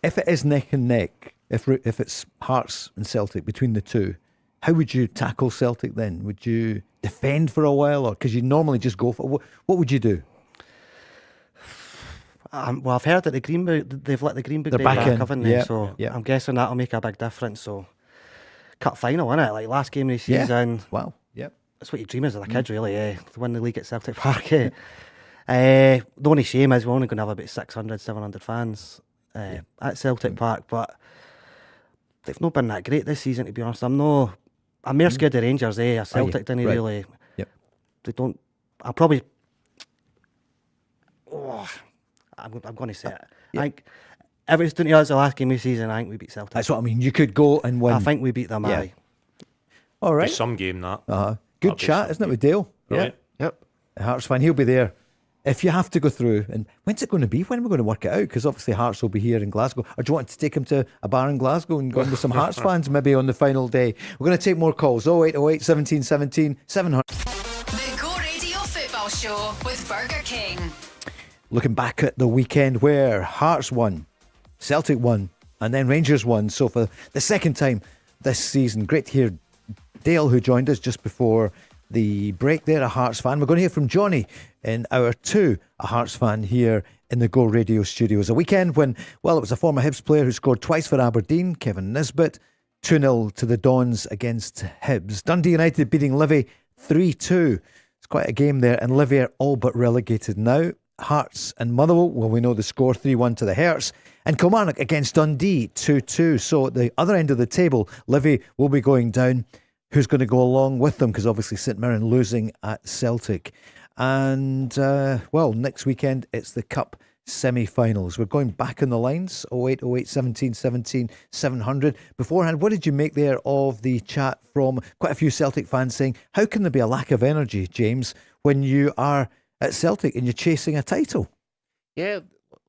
If it is neck and neck, if it's Hearts and Celtic between the two, how would you tackle Celtic then? Would you defend for a while, or because you normally just go for what would you do? Well, I've heard that they've let the Green Book back in, haven't they? So I'm guessing that'll make a big difference. So cup final, innit? Like last game of the season. Wow. Yep. That's what you dream as a kid, really, to win the league at Celtic Park. The only shame is we're only going to have about 600, 700 fans at Celtic Park, but they've not been that great this season, to be honest. I'm more scared of Rangers, Celtic didn't really. Yep. They don't. I'm probably. I'm going to say it. I think if it's done to us the last game of the season, I think we beat Celtic. That's what I mean. You could go and win. I think we beat them. Aye. All right. It's some game that. Good chat, isn't it, with Dale? Right. Yep. Hearts fan, he'll be there. If you have to go through, and when's it going to be? When are we going to work it out? Because obviously Hearts will be here in Glasgow. Or do you want to take him to a bar in Glasgow and go in with some Hearts fans maybe on the final day? We're going to take more calls. 0808 17 17 700. The Go Radio Football Show with Burger King. Looking back at the weekend where Hearts won, Celtic won, and then Rangers won. So for the second time this season, great to hear Dale, who joined us just before the break there, a Hearts fan. We're going to hear from Johnny in hour 2, a Hearts fan here in the Go Radio studios. A weekend when, well, it was a former Hibs player who scored twice for Aberdeen, Kevin Nisbet, 2-0 to the Dons against Hibs. Dundee United beating Livy 3-2. It's quite a game there, and Livy are all but relegated now. Hearts and Motherwell, well, we know the score, 3-1 to the Herts. And Kilmarnock against Dundee, 2-2. So at the other end of the table, Livy will be going down. Who's going to go along with them? Because obviously St Mirren losing at Celtic. And, next weekend it's the Cup semi-finals. We're going back on the lines, 0808 17 17 700. Beforehand, what did you make there of the chat from quite a few Celtic fans saying, how can there be a lack of energy, James, when you are at Celtic and you're chasing a title? Yeah,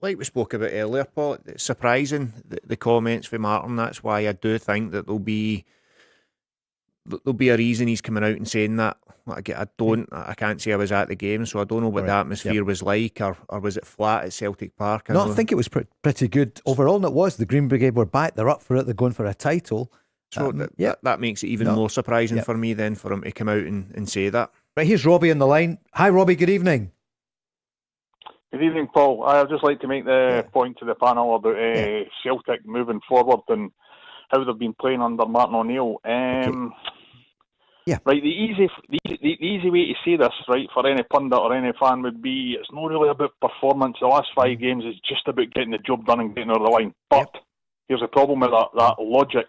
like we spoke about earlier, Paul, it's surprising, the comments from Martin. That's why I do think that there'll be there'll be a reason he's coming out and saying that. I can't say I was at the game, so I don't know what the atmosphere was like, or was it flat at Celtic Park? I think it was pretty good overall, and it was. The Green Brigade were back, they're up for it, they're going for a title. So that makes it even more surprising for me then, for him to come out and say that. Right, here's Robbie on the line. Hi Robbie, good evening. Good evening, Paul. I'd just like to make the point to the panel about Celtic moving forward and how they've been playing under Martin O'Neill. Right, the easy way to say this, right, for any pundit or any fan would be, it's not really about performance. The last 5 games is just about getting the job done and getting over the line. But here's the problem with that logic.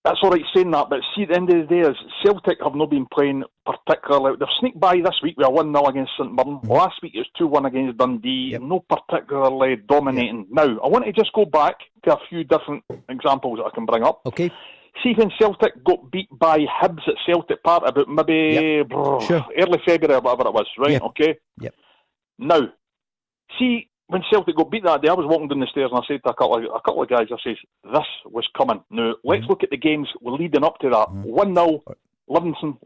That's all right saying that, but see, at the end of the day, is Celtic have not been playing particularly. They've sneaked by this week with a 1-0 against St Mirren. Last week it was 2-1 against Dundee. No particularly dominating. Now, I want to just go back to a few different examples that I can bring up. Okay. See, when Celtic got beat by Hibs at Celtic Park about maybe early February or whatever it was, right? Okay. Now, see, when Celtic got beat that day, I was walking down the stairs and I said to a couple of guys, I says, this was coming. Now, let's look at the games leading up to that. 1-0, Livingston,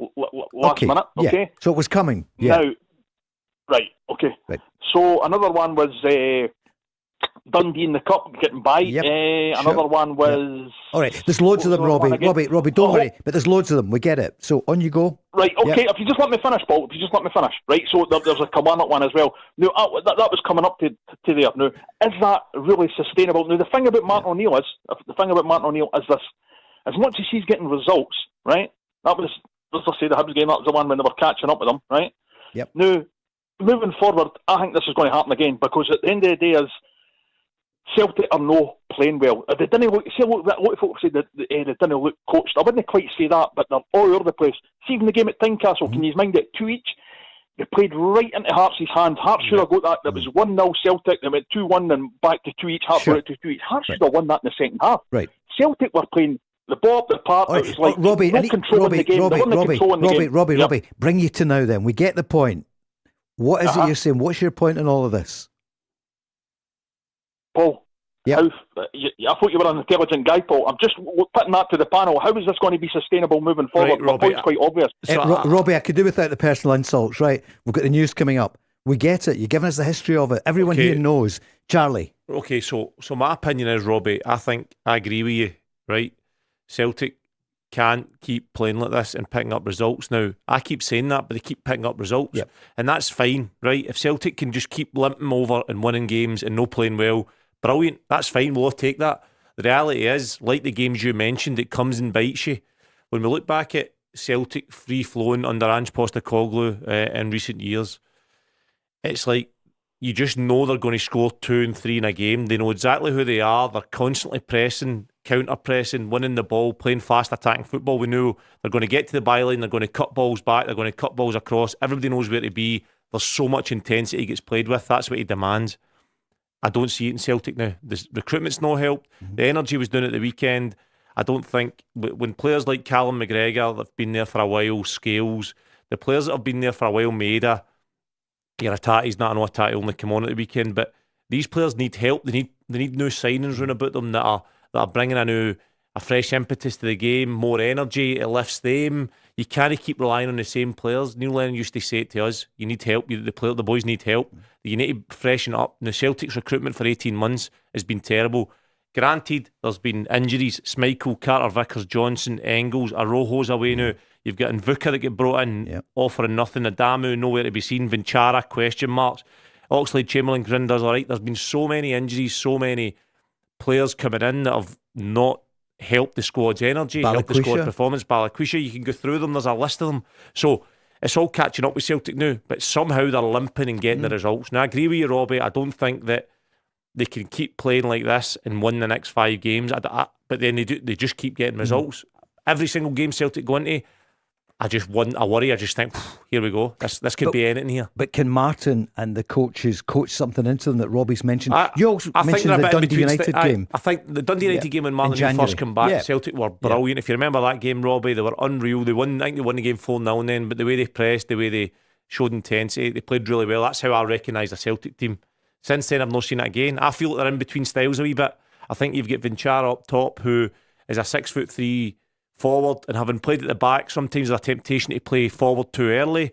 last minute, okay? So it was coming. Now, right, okay. Right. So another one was Dundee in the Cup, getting by. Another one was... All right, there's loads of them, Robbie. Robbie, don't worry, but there's loads of them. We get it. So on you go. Right, okay, if you just let me finish, Paul, Right, so there's a Kilmarnock one as well. Now, that was coming up to there. Now, is that really sustainable? Now, the thing about Martin O'Neill is this. As much as he's getting results, right, that was, let's just say the Hibs game, that was the one when they were catching up with them, right? Now, moving forward, I think this is going to happen again, because at the end of the day is, Celtic are no playing well. They didn't look. See, a lot of folks say that they didn't look coached. I wouldn't quite say that, but they're all over the place. See, even the game at Tynecastle, can you mind it? 2 each. They played right into Hearts' hands. Hearts should have got that. There was 1-0 Celtic. They went 2-1 and back to 2 each. Hearts were out to 2 each. Hearts should have won that in the second half. Right. Celtic were playing the ball up the park. It was like Robbie, no control in the game. Robbie, bring you to now. Then we get the point. What is it you're saying? What's your point in all of this, Paul? I thought you were an intelligent guy, Paul. I'm just putting that to the panel. How is this going to be sustainable moving forward? Right, Robbie, my point's quite obvious. Robbie, I could do without the personal insults, right? We've got the news coming up. We get it. You're giving us the history of it. Everyone here knows. Charlie. Okay, so my opinion is, Robbie, I agree with you, right? Celtic can't keep playing like this and picking up results. Now, I keep saying that, but they keep picking up results. And that's fine, right? If Celtic can just keep limping over and winning games and no playing well, brilliant, that's fine, we'll all take that. The reality is, like the games you mentioned, it comes and bites you. When we look back at Celtic free-flowing under Ange Postecoglou in recent years, it's like you just know they're going to score 2 and 3 in a game. They know exactly who they are. They're constantly pressing, counter-pressing, winning the ball, playing fast attacking football. We know they're going to get to the byline, they're going to cut balls back, they're going to cut balls across. Everybody knows where to be. There's so much intensity he gets played with. That's what he demands. I don't see it in Celtic now. The recruitment's not helped. The energy was down at the weekend. I don't think when players like Callum McGregor that have been there for a while, Scales, the players that have been there for a while, Maida, Iratati's not, I know Iratati only come on at the weekend, but these players need help. They need new signings round about them that are bringing a fresh impetus to the game, more energy. It lifts them. You can't keep relying on the same players. Neil Lennon used to say it to us, you need help. The boys need help. You need to freshen up. The Celtic's recruitment for 18 months has been terrible. Granted, there's been injuries. Schmeichel, Carter, Vickers, Johnson, Engels, Arojo's away now. You've got Nvuka that get brought in, offering nothing. Adamu, nowhere to be seen. Vinchara, question marks. Oxlade, Chamberlain, Grinders, all right. There's been so many injuries, so many players coming in that have not helped the squad's energy, helped the squad performance. Balikwisha, you can go through them. There's a list of them. So it's all catching up with Celtic now, but somehow they're limping and getting the results. Now, I agree with you, Robbie. I don't think that they can keep playing like this and win the next 5 games. But then they just keep getting results. Every single game Celtic go into, I worry. I just think, here we go. This could be anything here. But can Martin and the coaches coach something into them that Robbie's mentioned? You also mentioned the Dundee United game. I think the Dundee United game when Martin first came back, Celtic were brilliant. If you remember that game, Robbie, they were unreal. They won the game 4-0 then, but the way they pressed, the way they showed intensity, they played really well. That's how I recognise the Celtic team. Since then, I've not seen it again. I feel they're in between styles a wee bit. I think you've got Vinchara up top, who is a 6'3" forward, and having played at the back, sometimes there's a temptation to play forward too early.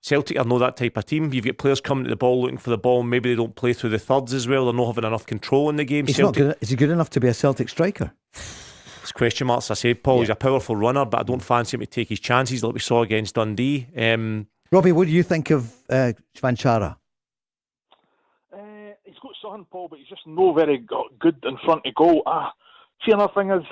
Celtic are not that type of team. You've got players coming to the ball looking for the ball, and maybe they don't play through the thirds as well. They're not having enough control in the game. Is he good enough to be a Celtic striker? It's question marks. I said, Paul, he's a powerful runner, but I don't fancy him to take his chances like we saw against Dundee. Robbie, what do you think of Schwanchara? He's got something, Paul, but he's just no very good in front of goal. See, another thing is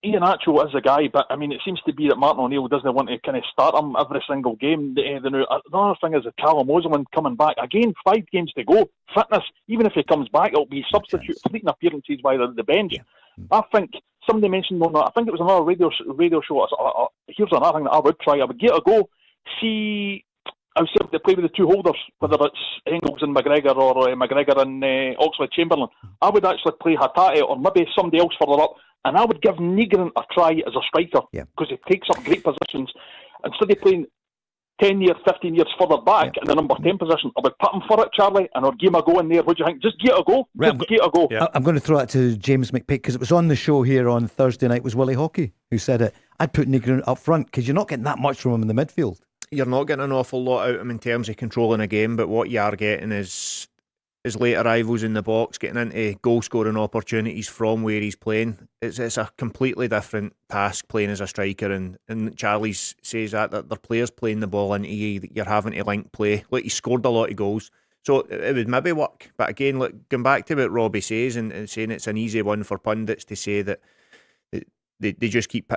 Ian Atchell is a guy, but I mean, it seems to be that Martin O'Neill doesn't want to kind of start him every single game. Another thing is that Callum Osamon coming back again, 5 games to go. Fitness, even if he comes back, it'll be substitute fleeting appearances by the bench. Yeah. I think somebody mentioned on I think it was another radio show. Here's another thing that I would try. I would give it a go. See, I would say to play with the 2 holders, whether it's Engels and McGregor or McGregor and Oxlade-Chamberlain. I would actually play Hatate or maybe somebody else further up, and I would give Negrin a try as a striker because he takes up great positions. Instead of playing 10 years, 15 years further back in the number 10 position, I would put him for it, Charlie, and I'd give him a go in there. What do you think? Just give it a go. Just give it a go. Yeah. I'm going to throw that to James McPake because it was on the show here on Thursday night. Was Willie Haughey who said it. I'd put Negrin up front because you're not getting that much from him in the midfield. You're not getting an awful lot out of him in terms of controlling a game, but what you are getting is late arrivals in the box, getting into goal scoring opportunities from where he's playing. It's a completely different task playing as a striker, and Charlie says that their players playing the ball into you, that you're having to link play. Look, he scored a lot of goals, so it would maybe work. But again, look, going back to what Robbie says and saying it's an easy one for pundits to say that they just keep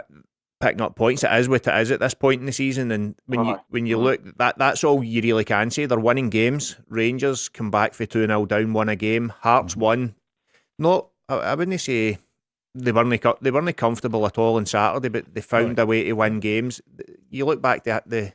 picking up points. It is what it is at this point in the season, and when you look, that's all you really can say. They're winning games. Rangers come back for 2-0 down, won a game. Hearts won. I wouldn't say they weren't comfortable at all on Saturday, but they found a way to win games. You look back to the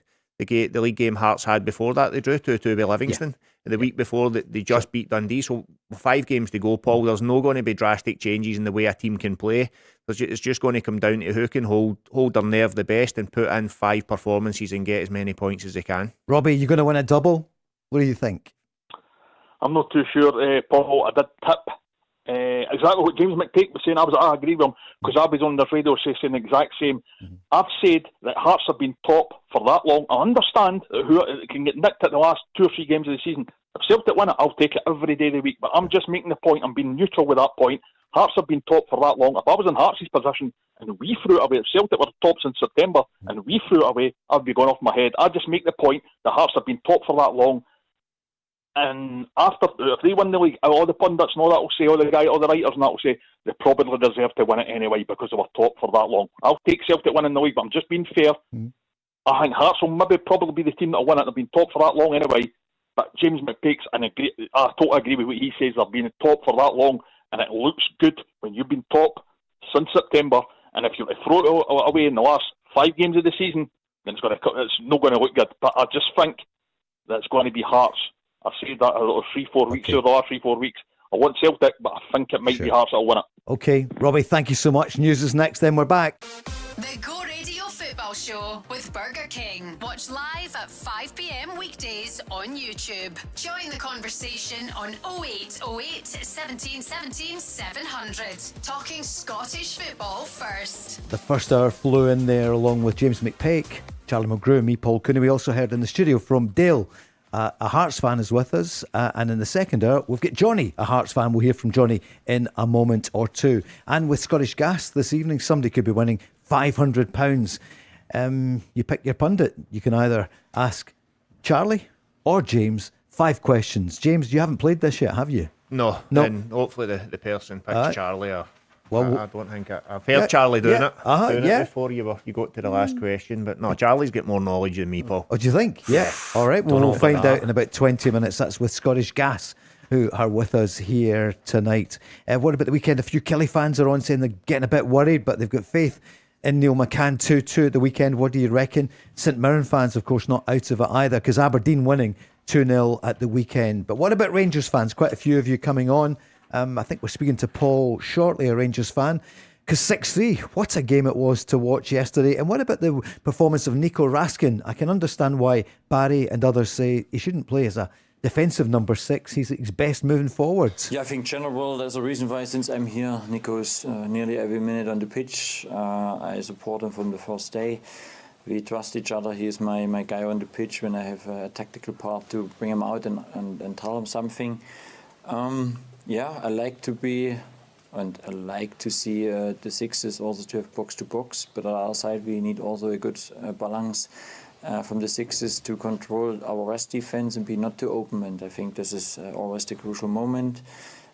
league game Hearts had before that, they drew 2-2 with Livingston. The week before, they just beat Dundee. So 5 games to go, Paul. There's no going to be drastic changes in the way a team can play. It's just going to come down to who can hold their nerve the best and put in 5 performances and get as many points as they can. Robbie, you going to win a double? What do you think? I'm not too sure, Paul. I did tip exactly what James McTake was saying. I agree with him because I was on the radio saying the exact same. I've said that Hearts have been top for that long. I understand who can get nicked at the last 2 or 3 games of the season. If Celtic win it, I'll take it every day of the week. But I'm just making the point. I'm being neutral with that point. Hearts have been top for that long. If I was in Hearts' position and we threw it away, if Celtic were top since September and we threw it away, I'd be going off my head. I just make the point that Hearts have been top for that long. And if they win the league, all the pundits and all that will say, all the writers and that will say, they probably deserve to win it anyway because they were top for that long. I'll take Celtic winning the league, but I'm just being fair. I think Hearts will probably be the team that will win it. They've been top for that long anyway. But James McPake's, and I totally agree with what he says. They've been top for that long, and it looks good when you've been top since September. And if you throw it away in the last 5 games of the season, then it's not going to look good. But I just think that it's going to be Hearts. I said that 3-4 weeks ago, the last 3-4 weeks. I want Celtic, but I think it might be Hearts that'll win it. Okay, Robbie, thank you so much. News is next, then we're back. The Go Radio Football Show with Burger King. Watch live at 5 p.m. weekdays on YouTube. Join the conversation on 0808 17 17 700. Talking Scottish football first. The first hour flew in there along with James McPake, Charlie Mulgrew and me, Paul Cooney. We also heard in the studio from Dale. A Hearts fan is with us, and in the second hour we've got Johnny, a Hearts fan. We'll hear from Johnny in a moment or two. And with Scottish Gas this evening, somebody could be winning £500. You pick your pundit. You can either ask Charlie or James 5 questions. James, you haven't played this yet, have you? No. And hopefully the person picks Charlie or... Well, I don't think I've heard Charlie doing it before you got to the last question, but no, Charlie's got more knowledge than me, Paul. Oh, do you think? Yeah. All right, well, we'll find out in about 20 minutes. That's with Scottish Gas, who are with us here tonight. What about the weekend? A few Kelly fans are on saying they're getting a bit worried, but they've got faith in Neil McCann 2-2 at the weekend. What do you reckon? St Mirren fans, of course, not out of it either, because Aberdeen winning 2-0 at the weekend. But what about Rangers fans? Quite a few of you coming on. I think we're speaking to Paul shortly, a Rangers fan, because 6-3, what a game it was to watch yesterday. And what about the performance of Nico Raskin? I can understand why Barry and others say he shouldn't play as a defensive number 6. He's best moving forwards. Yeah, I think general, there's a reason why since I'm here, Nico is nearly every minute on the pitch. I support him from the first day. We trust each other. He is my guy on the pitch when I have a tactical part to bring him out and tell him something. I like to be, and I like to see the sixes also to have box to box, but on our side we need also a good balance from the sixes to control our rest defense and be not too open, and I think this is always the crucial moment.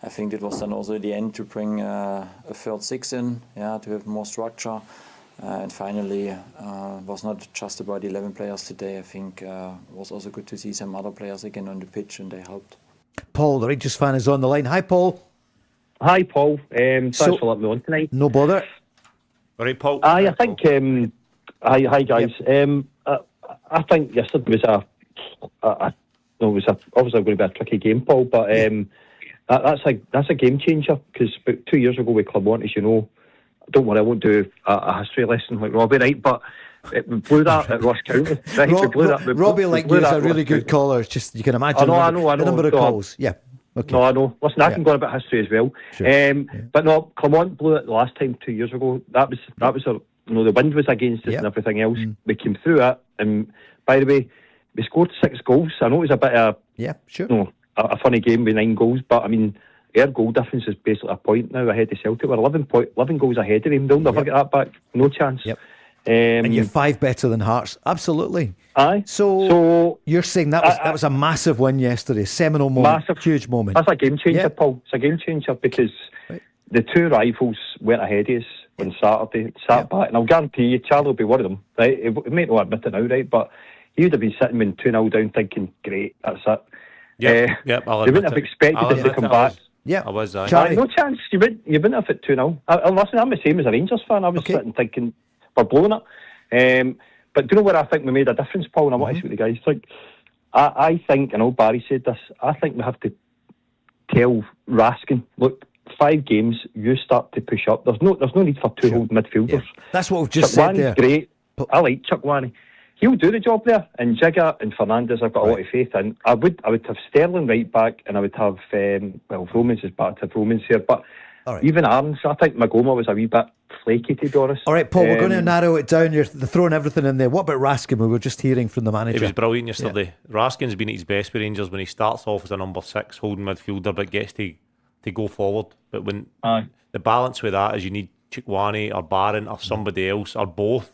I think it was then also at the end to bring a third six in, to have more structure. And finally, it was not just about 11 players today. I think it was also good to see some other players again on the pitch, and they helped. Paul, the Rangers fan, is on the line. Hi, Paul. Hi, Paul. Thanks for letting me on tonight. No bother. All right, Paul. I think. Hi, guys. Yep. I think yesterday was obviously going to be a tricky game, Paul. But that's a game changer, because about 2 years ago with Clermont, as you know, don't worry, I won't do a history lesson like Robbie, right? But we blew that at Ross County. Right? Robbie, like you, is a really good caller. It's just, you can imagine the number of calls. Yeah. Okay. No, I know. Listen, I can go on about history as well. Sure. But no, Clermont blew it the last time 2 years ago. That was the wind was against us and everything else. We came through it, and by the way, we scored 6 goals. I know it was a bit of a funny game with 9 goals, but I mean, our goal difference is basically a point now ahead of Celtic. We're 11 goals ahead of him. They'll never get that back. No chance. Yep. And you're 5 better than Hearts. Absolutely. Aye. So you're saying that was a massive win yesterday, seminal moment, huge moment. That's a game changer, Paul. It's a game changer because the 2 rivals went ahead of us on Saturday, sat back, and I'll guarantee you, Charlie will be one of them. Right? He may not admit it now, right? But he would have been sitting with 2-0 down, thinking, "Great, that's it." They wouldn't have expected us to come back. Yeah, I was. No chance. You wouldn't have at 2-0. Listen, I'm the same as a Rangers fan. I was sitting thinking, we're blowing it. But do you know where I think we made a difference, Paul? And I want to see what the guys think. I think, I know Barry said this, I think we have to tell Raskin, look, 5 games, you start to push up. There's no need for 2 holding midfielders. Yeah. That's what we've just said there. Great. I like Chukwani. He'll do the job there. And Jigger and Fernandes, I've got a lot of faith in. I would have Sterling right back, and I would have Romans is back to Romans here, but even Arns, I think Magoma was a wee bit flaky, to be honest. All right, Paul, we're going to narrow it down. You're throwing everything in there. What about Raskin? We were just hearing from the manager. He was brilliant yesterday. Yeah. Raskin's been at his best with Rangers when he starts off as a number 6 holding midfielder, but gets to go forward. But when the balance with that is you need Chukwani or Barron or somebody else or both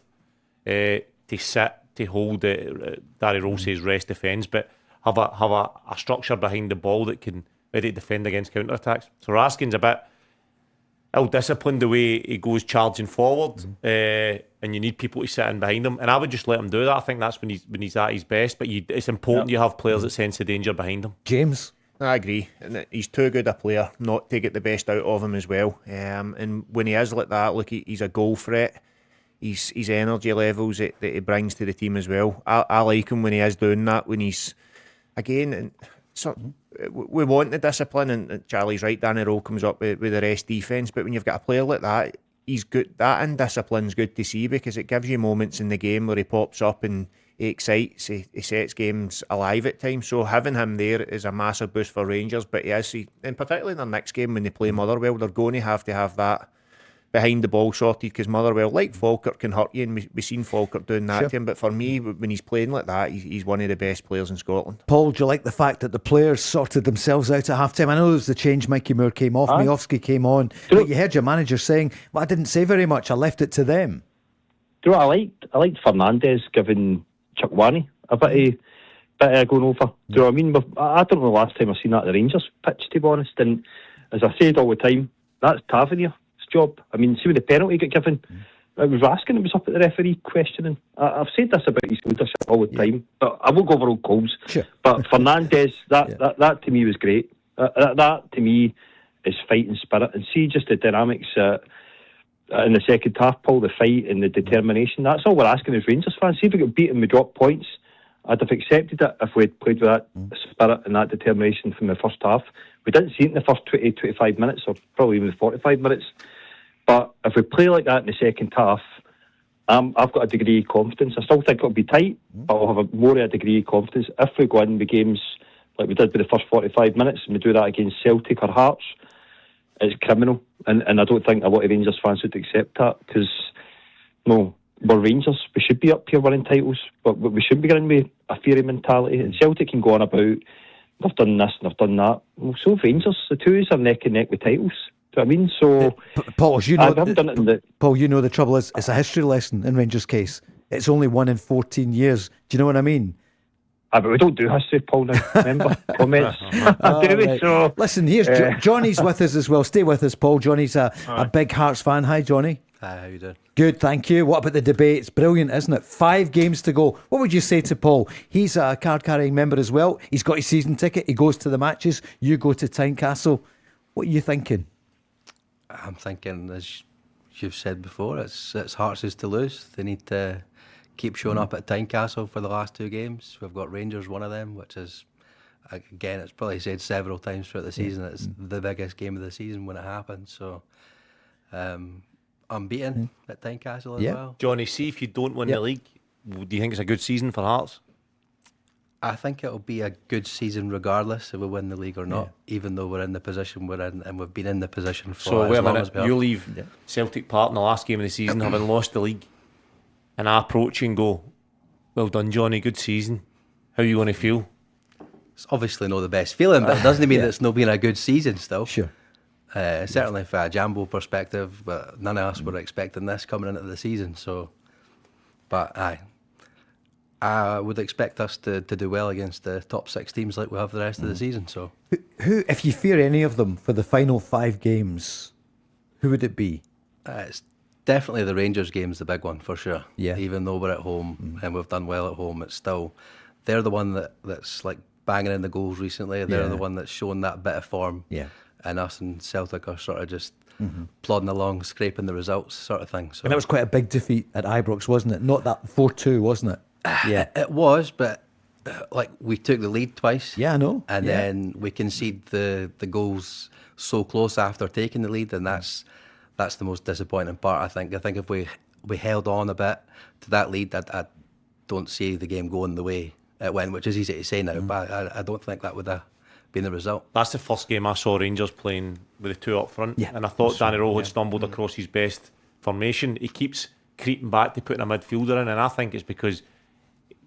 to sit to hold Darry Röhl says rest defence, but have a structure behind the ball that can maybe defend against counter attacks. So Raskin's a bit ill-disciplined the way he goes charging forward, and you need people to sit in behind him. And I would just let him do that. I think that's when he's at his best. But it's important you have players that sense the danger behind him. James, I agree. And he's too good a player not to get the best out of him as well. And when he is like that, look, he's a goal threat. His energy levels that he brings to the team as well. I like him when he is doing that. When he's again, we want the discipline, and Charlie's right. Danny Röhl comes up with the rest defence, but when you've got a player like that, he's good. That indiscipline's good to see because it gives you moments in the game where he pops up and he excites. He sets games alive at times. So having him there is a massive boost for Rangers. But and particularly in their next game when they play Motherwell, they're going to have that behind the ball sorted, because Motherwell, like Falkirk, can hurt you, and we've seen Falkirk doing that to him. But for me, when he's playing like that, he's one of the best players in Scotland. Paul, do you like the fact that the players sorted themselves out at half-time? I know there was the change. Mikey Moore came off, Miofsky came on, but you heard your manager saying, well, I didn't say very much, I left it to them. Do you know what I liked Fernandes giving Chukwani a bit of going over. Do you know what I mean? I don't know the last time I've seen that at the Rangers pitch, to be honest. And as I said all the time, that's Tavernier's job. I mean, see when the penalty got given, it was Raskin that was up at the referee questioning. I've said this about his leadership all the time, but I won't go over all goals. But Fernandes, that to me was great. That to me is fighting spirit. And see just the dynamics in the second half, Paul, the fight and the determination. That's all we're asking as Rangers fans. See if we got beaten, we dropped points. I'd have accepted it if we'd played with that spirit and that determination from the first half. We didn't see it in the first 20, 25 minutes, or probably even the 45 minutes. But if we play like that in the second half, I've got a degree of confidence. I still think it'll be tight, but I'll have more of a degree of confidence if we go in the games like we did with the first 45 minutes, and we do that against Celtic or Hearts, it's criminal. And I don't think a lot of Rangers fans would accept that, because, no, we're Rangers. We should be up here winning titles, but we shouldn't be getting with a fairy mentality. And Celtic can go on about, they've done this and they've done that. Well, so have Rangers. The two are neck and neck with titles. Do you know what I mean? So, Paul, as you know, I haven't done it in the... Paul, you know the trouble is, it's a history lesson in Rangers' case. It's only 1 in 14 years. Do you know what I mean? But we don't do history, Paul, now. Remember? Comments. Do we? Right. So, listen, here's Johnny's with us as well. Stay with us, Paul. Johnny's a big Hearts fan. Hi, Johnny. Hi, how you doing? Good, thank you. What about the debate? It's brilliant, isn't it? 5 games to go. What would you say to Paul? He's a card-carrying member as well. He's got his season ticket. He goes to the matches. You go to Tynecastle. What are you thinking? I'm thinking, as you've said before, it's Hearts' to lose. They need to keep showing up at Tynecastle for the last 2 games. We've got Rangers, one of them, which is, again, it's probably said several times throughout the season, it's the biggest game of the season when it happens. So, unbeaten at Tynecastle as well. Johnny, see if you don't win the league, do you think it's a good season for Hearts? I think it'll be a good season regardless if we win the league or not, even though we're in the position we're in, and we've been in the position for so as long as we have. You leave Celtic Park in the last game of the season having lost the league, and I approach you and go, well done, Johnny, good season. How are you going to feel? It's obviously not the best feeling, but it doesn't mean that it's not been a good season still. Sure. Certainly from a Jambo perspective, but none of us were expecting this coming into the season. So, but I would expect us to do well against the top 6 teams like we have the rest of the season. So, who, if you fear any of them for the final 5 games, who would it be? It's definitely the Rangers game's the big one for sure. Yeah. Even though we're at home and we've done well at home, it's still, they're the one that's like banging in the goals recently. They're the one that's shown that bit of form. Yeah. And us and Celtic are sort of just plodding along, scraping the results sort of thing. So, and that was quite a big defeat at Ibrox, wasn't it? Not that 4-2, wasn't it? Yeah. It was, but like we took the lead twice. Yeah, I know. And then we conceded the goals so close after taking the lead, and that's the most disappointing part, I think. I think if we held on a bit to that lead, I don't see the game going the way it went, which is easy to say now, but I don't think that would have been the result. That's the first game I saw Rangers playing with the 2 up front, and I thought Danny Röhl had stumbled across his best formation. He keeps creeping back to putting a midfielder in, and I think it's because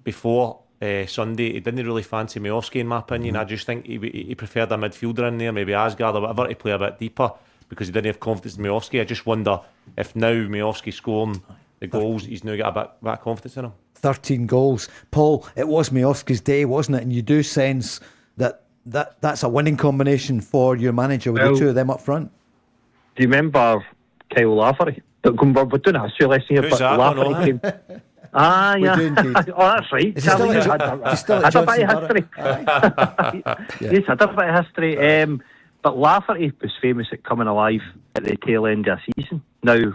before Sunday he didn't really fancy Miovski, in my opinion. I just think he preferred a midfielder in there, maybe Asgard or whatever, to play a bit deeper, because he didn't have confidence in Miovski. I just wonder if now Miovski's scoring the goals, he's now got a bit of confidence in him. 13 goals. Paul, it was Miovski's day, wasn't it? And you do sense that's a winning combination for your manager with the 2 of them up front. Do you remember Kyle Lafferty? We're doing a history lesson here, Who's but that? Lafferty came... We do indeed. That's right. Is he still at Had a bit of history. Yes, had a bit of history. But Lafferty was famous at coming alive at the tail end of a season. Now,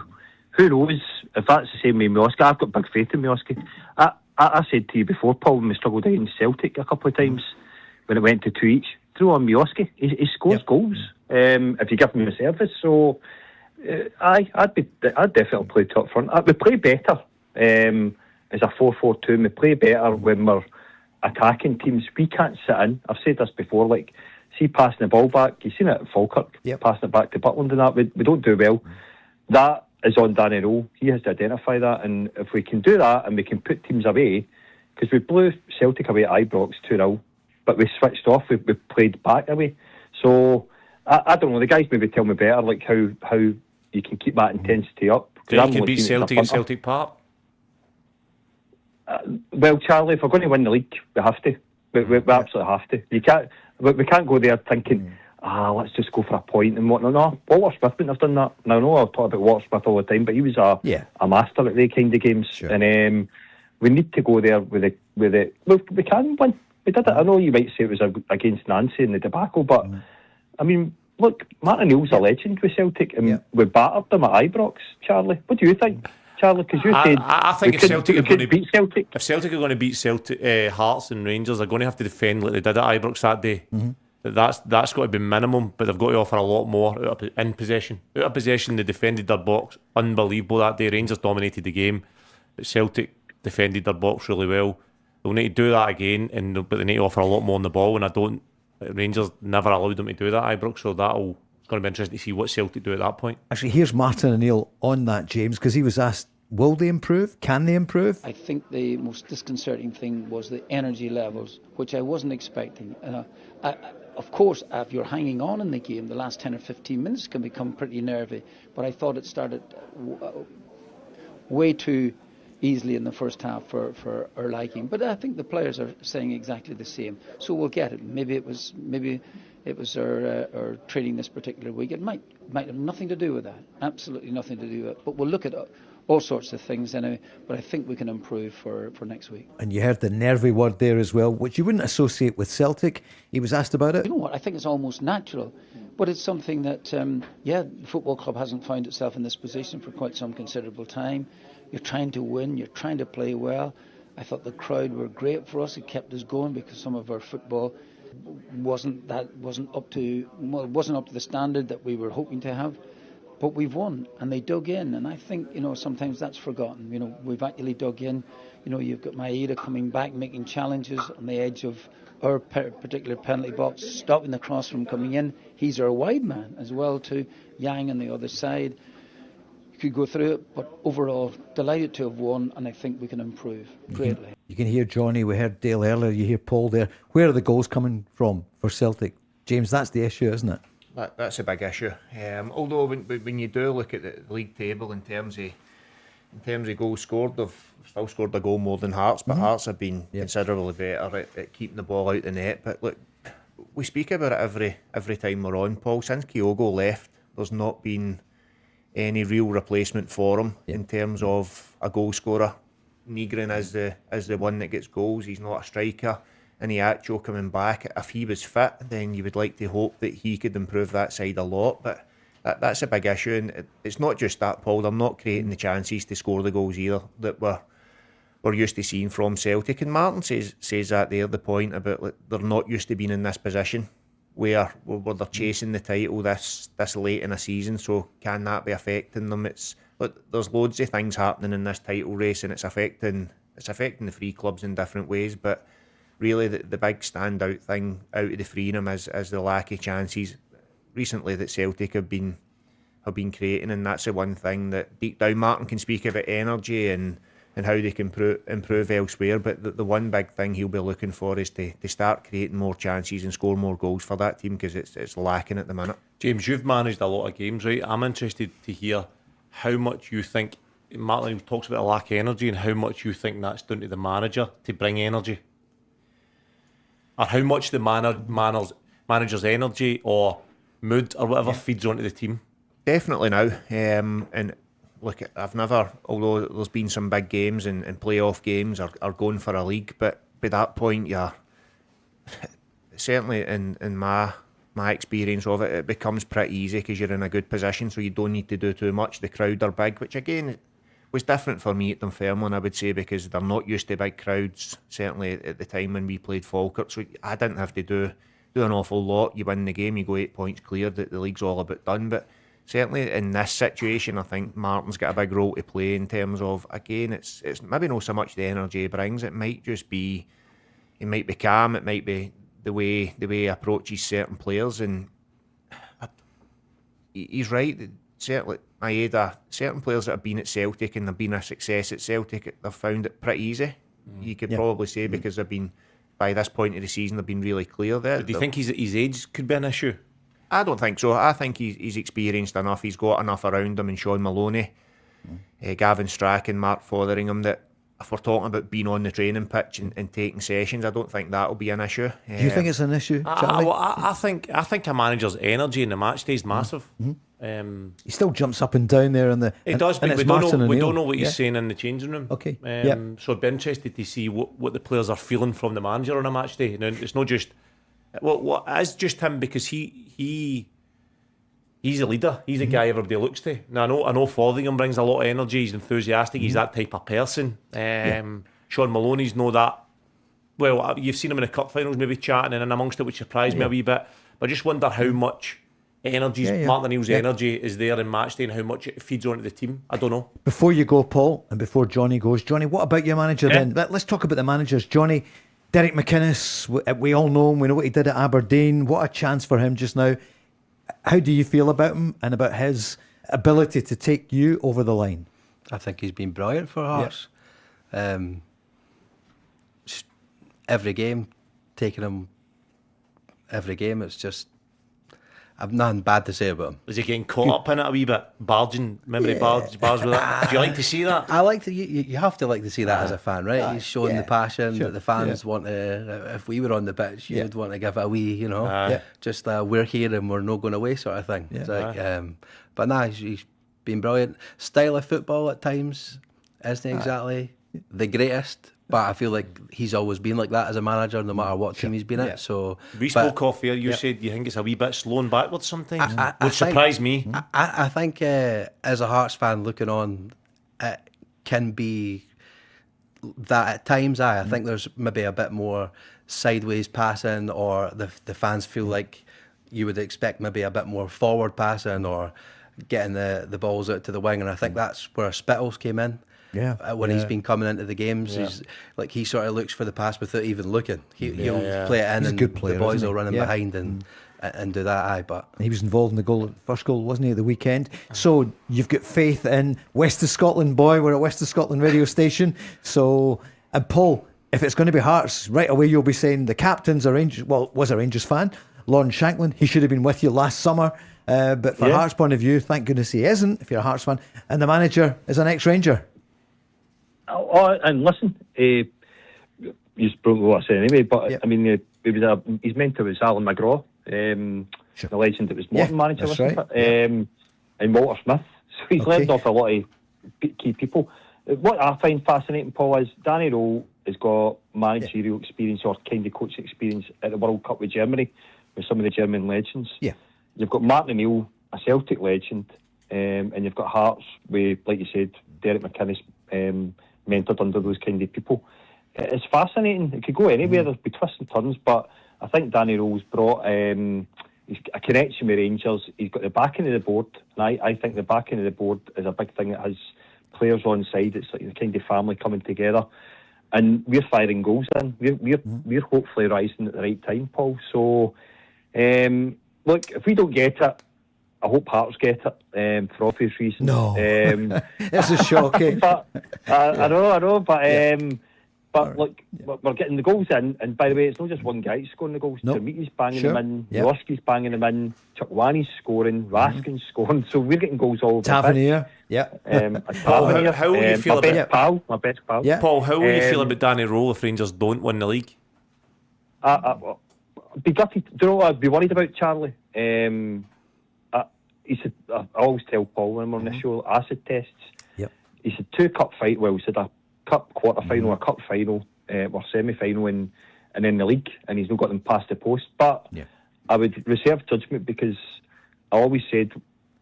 who knows if that's the same with Miovski? I've got big faith in Miovski. I said to you before, Paul, when we struggled against Celtic a couple of times when it went to 2 each, throw on Miovski. He scores goals if you give him the service. So I'd definitely play top front. We play better as a 4-4-2. We play better when we're attacking teams. We can't sit in. I've said this before. Like, see, passing the ball back. You've seen it at Falkirk, passing it back to Butland and that. We don't do well. That is on Danny Röhl. He has to identify that, and if we can do that and we can put teams away, because we blew Celtic away at Ibrox 2-0, but we switched off. We played back away. So I don't know. The guys maybe tell me better, like how you can keep that intensity up. Do you can beat Celtic at Celtic Park? Well, Charlie, if we're going to win the league, we have to. We absolutely have to. We can't go there thinking, let's just go for a point and whatnot. No, Walter Smith wouldn't have done that. Now, I know I'll talk about Walter Smith all the time, but he was a master at the kind of games. Sure. And we need to go there with it. Well, we can win. We did it. I know you might say it was against Nancy and the debacle, but I mean, look, Martin O'Neill's a legend with Celtic, and we battered them at Ibrox. Charlie, what do you think, Charlie? Because you said I think if Celtic are going to beat Celtic, if Celtic are going to beat Celtic, Hearts and Rangers, they're going to have to defend like they did at Ibrox that day. That's got to be minimum, but they've got to offer a lot more in possession. Out of possession, they defended their box unbelievable that day. Rangers dominated the game, but Celtic defended their box really well. they'll need to do that again, but they need to offer a lot more on the ball. And Rangers never allowed them to do that, Ibrox. So it's going to be interesting to see what Celtic do at that point. Actually, here's Martin O'Neill on that, James, because he was asked, will they improve? Can they improve? I think the most disconcerting thing was the energy levels, which I wasn't expecting. Of course, if you're hanging on in the game, the last 10 or 15 minutes can become pretty nervy. But I thought it started way too easily in the first half for our liking. But I think the players are saying exactly the same. So we'll get it. Maybe it was our training this particular week. It might have nothing to do with that. Absolutely nothing to do with it. But we'll look at all sorts of things anyway, but I think we can improve for next week. And you heard the nervy word there as well, which you wouldn't associate with Celtic. He was asked about it. You know what, I think it's almost natural, but it's something that, the football club hasn't found itself in this position for quite some considerable time. You're trying to win, you're trying to play well. I thought the crowd were great for us. It kept us going because some of our football wasn't up to the standard that we were hoping to have. But we've won, and they dug in, and I think, sometimes that's forgotten. We've actually dug in. You've got Maeda coming back, making challenges on the edge of our particular penalty box, stopping the cross from coming in. He's our wide man as well, too. Yang on the other side. You could go through it, but overall, delighted to have won, and I think we can improve greatly. You can hear Johnny, we heard Dale earlier, you hear Paul there. Where are the goals coming from for Celtic? James, that's the issue, isn't it? That's a big issue. Although when you do look at the league table in terms of goals scored, they've still scored a goal more than Hearts, but Hearts have been considerably better at keeping the ball out the net. But look, we speak about it every time we're on, Paul. Since Kyogo left, there's not been any real replacement for him in terms of a goal scorer. Nygren is the one that gets goals. He's not a striker. And Iacho coming back, if he was fit, then you would like to hope that he could improve that side a lot. But that's a big issue, and it's not just that, Paul. They're not creating the chances to score the goals either that we're used to seeing from Celtic. And Martin says that there, the point about like, they're not used to being in this position where they're chasing the title this late in a season. So can that be affecting them? There's loads of things happening in this title race, and it's affecting the three clubs in different ways. But really, the big standout thing out of the three of them is the lack of chances recently that Celtic have been creating, and that's the one thing that deep down Martin can speak about energy and how they can improve elsewhere. But the one big thing he'll be looking for is to start creating more chances and score more goals for that team, because it's lacking at the minute. James, you've managed a lot of games, right? I'm interested to hear how much you think Martin talks about a lack of energy, and how much you think that's down to the manager to bring energy. Or how much the manager's energy or mood or whatever feeds onto the team. Definitely now. And look, I've never, although there's been some big games and playoff games are going for a league, but by that point, certainly in my experience of it, it becomes pretty easy because you're in a good position, so you don't need to do too much. The crowd are big, which again was different for me at Dunfermline, I would say, because they're not used to big crowds, certainly at the time when we played Falkirk, so I didn't have to do an awful lot. You win the game, you go 8 points clear, the league's all about done. But certainly in this situation, I think Martin's got a big role to play in terms of, again, it's maybe not so much the energy he brings, it might just be, he might be calm, it might be the way he approaches certain players, and he's right. Certainly, Maeda, certain players that have been at Celtic and have been a success at Celtic, they've found it pretty easy. You could probably say, because they've been, by this point of the season, they've been really clear there. Do you think his age could be an issue? I don't think so. I think he's experienced enough. He's got enough around him, and Sean Maloney, Gavin Strachan, Mark Fotheringham, that if we're talking about being on the training pitch and taking sessions, I don't think that'll be an issue. Do you think it's an issue, Charlie? I think a manager's energy in the match day is massive. He still jumps up and down there in the. He does, but we don't know what he's saying in the changing room. Okay. So I'd be interested to see what the players are feeling from the manager on a match day. Now, it's not just what is just him, because he's a leader. He's a guy everybody looks to. Now I know Fotheringham brings a lot of energy. He's enthusiastic. He's that type of person. Sean Maloney's know that. Well, you've seen him in the cup finals maybe chatting and in amongst it, which surprised me a wee bit. But I just wonder how much Martin O'Neill's energy is there in match day and how much it feeds onto the team. I don't know. Before you go, Paul, and before Johnny goes, Johnny, what about your manager then? Let's talk about the managers. Johnny, Derek McInnes, we all know him. We know what he did at Aberdeen. What a chance for him just now. How do you feel about him and about his ability to take you over the line? I think he's been brilliant for Hearts. Every game, taking him every game, it's just, I've nothing bad to say about him. Is he getting caught up in it a wee bit? Barging, memory bars with it? Do you like to see that? I like to. You have to like to see that as a fan, right? He's showing the passion that the fans want to. If we were on the pitch, you'd want to give it a wee, just we're here and we're not going away sort of thing. It's like, but nah, he's been brilliant. Style of football at times isn't exactly the greatest. But I feel like he's always been like that as a manager, no matter what team he's been at. So we spoke off here. You said you think it's a wee bit slow and backwards sometimes, which surprised me. I think as a Hearts fan looking on, it can be that at times. I think there's maybe a bit more sideways passing, or the fans feel like you would expect maybe a bit more forward passing or getting the balls out to the wing. And I think that's where Spittles came in. When he's been coming into the games, he's like, he sort of looks for the pass without even looking. He'll play it in, he's and a good player, the boys isn't will he? run in behind and do that. But he was involved in the first goal, wasn't he, at the weekend? So you've got faith in West of Scotland, boy. We're at West of Scotland radio station. So, and Paul, if it's going to be Hearts, right away you'll be saying the captain's a Rangers. Well, was a Rangers fan. Lauren Shanklin, he should have been with you last summer. But from Hearts' point of view, thank goodness he isn't. If you're a Hearts fan, and the manager is an ex-Ranger. And listen, he's probably what I say anyway, but I mean, his mentor was Alan McGraw, the legend that was Morton manager, and Walter Smith. So he's led off a lot of key people. What I find fascinating, Paul, is Danny Röhl has got managerial experience or kind of coaching experience at the World Cup with Germany, with some of the German legends. You've got Martin O'Neill, a Celtic legend, and you've got Hearts with, like you said, Derek McInnes, mentored under those kind of people. It's fascinating. It could go anywhere. There'll be twists and turns, but I think Danny Röhl's brought he's got a connection with Rangers. He's got the backing of the board, and I think the backing of the board is a big thing. It has players on side. It's like the kind of family coming together, and we're firing goals in. We're hopefully rising at the right time, Paul. So, look, if we don't get it, I hope Hearts get it for obvious reasons. No, this is shocking. But I know. But look, we're getting the goals in, and by the way, it's not just one guy scoring the goals. Termiti's banging them in, Roski's banging them in, Chukwani's scoring, Raskin's scoring. So we're getting goals all over. Tavernier, Paul, how will you feel about my best pal? Paul, how will you feel about Danny Röhl if Rangers don't win the league? I'd be gutted. Do you know what I'd be worried about, Charlie? He said, I always tell Paul when I'm on the show, acid tests. He said 2 cup fight. Well, he said a cup quarter final, a cup final, or semi final, and then the league, and he's not got them past the post. But I would reserve judgment because I always said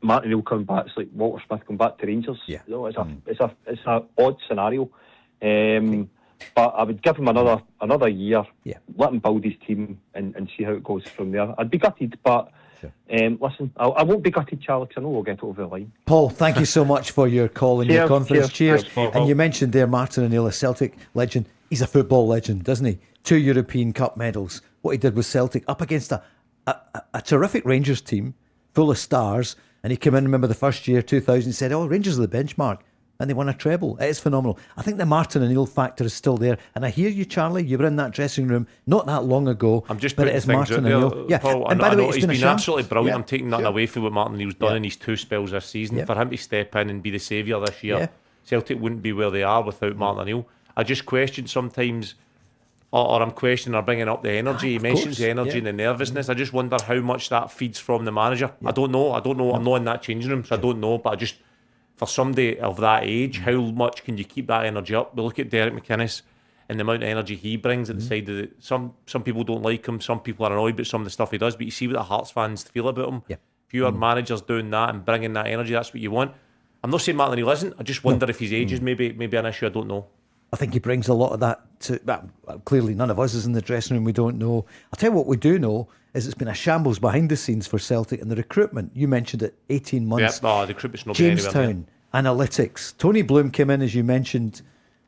Martin O'Neill coming back. It's like Walter Smith coming back to Rangers. You know, it's a odd scenario. But I would give him another year. Let him build his team and see how it goes from there. I'd be gutted, but. Listen, I won't be gutted, Charlie, because I know we'll get over the line. Paul, thank you so much for your call and your confidence. Cheers. And you mentioned there Martin O'Neill, a Celtic legend. He's a football legend, doesn't he? 2 European Cup medals. What he did with Celtic up against a terrific Rangers team full of stars. And he came in, remember the first year, 2000, and said, Rangers are the benchmark. And they won a treble. It is phenomenal. I think the Martin O'Neill factor is still there. And I hear you, Charlie. You were in that dressing room not that long ago. I'm just but putting it is things Martin out O'Neill. there, Paul. And by the way, he's been absolutely brilliant. Yeah. I'm taking nothing away from what Martin O'Neill's done in his 2 spells this season. For him to step in and be the saviour this year, Celtic wouldn't be where they are without Martin O'Neill. I just question sometimes, or I'm questioning or bringing up the energy. He mentions the energy and the nervousness. I just wonder how much that feeds from the manager. I don't know. I'm not in that changing room, so I don't know. But I just... For somebody of that age, how much can you keep that energy up? We look at Derek McInnes and the amount of energy he brings at the side of the... Some people don't like him, some people are annoyed about some of the stuff he does, but you see what the Hearts fans feel about him. If you are managers doing that and bringing that energy, that's what you want. I'm not saying Martin O'Neill isn't, I just wonder if his age is maybe an issue, I don't know. I think he brings a lot of that to... Well, clearly none of us is in the dressing room, we don't know. I'll tell you what we do know, is it's been a shambles behind the scenes for Celtic and the recruitment. You mentioned it, 18 months. Yeah, the recruitment's not going anywhere. Jamestown, analytics. Tony Bloom came in, as you mentioned,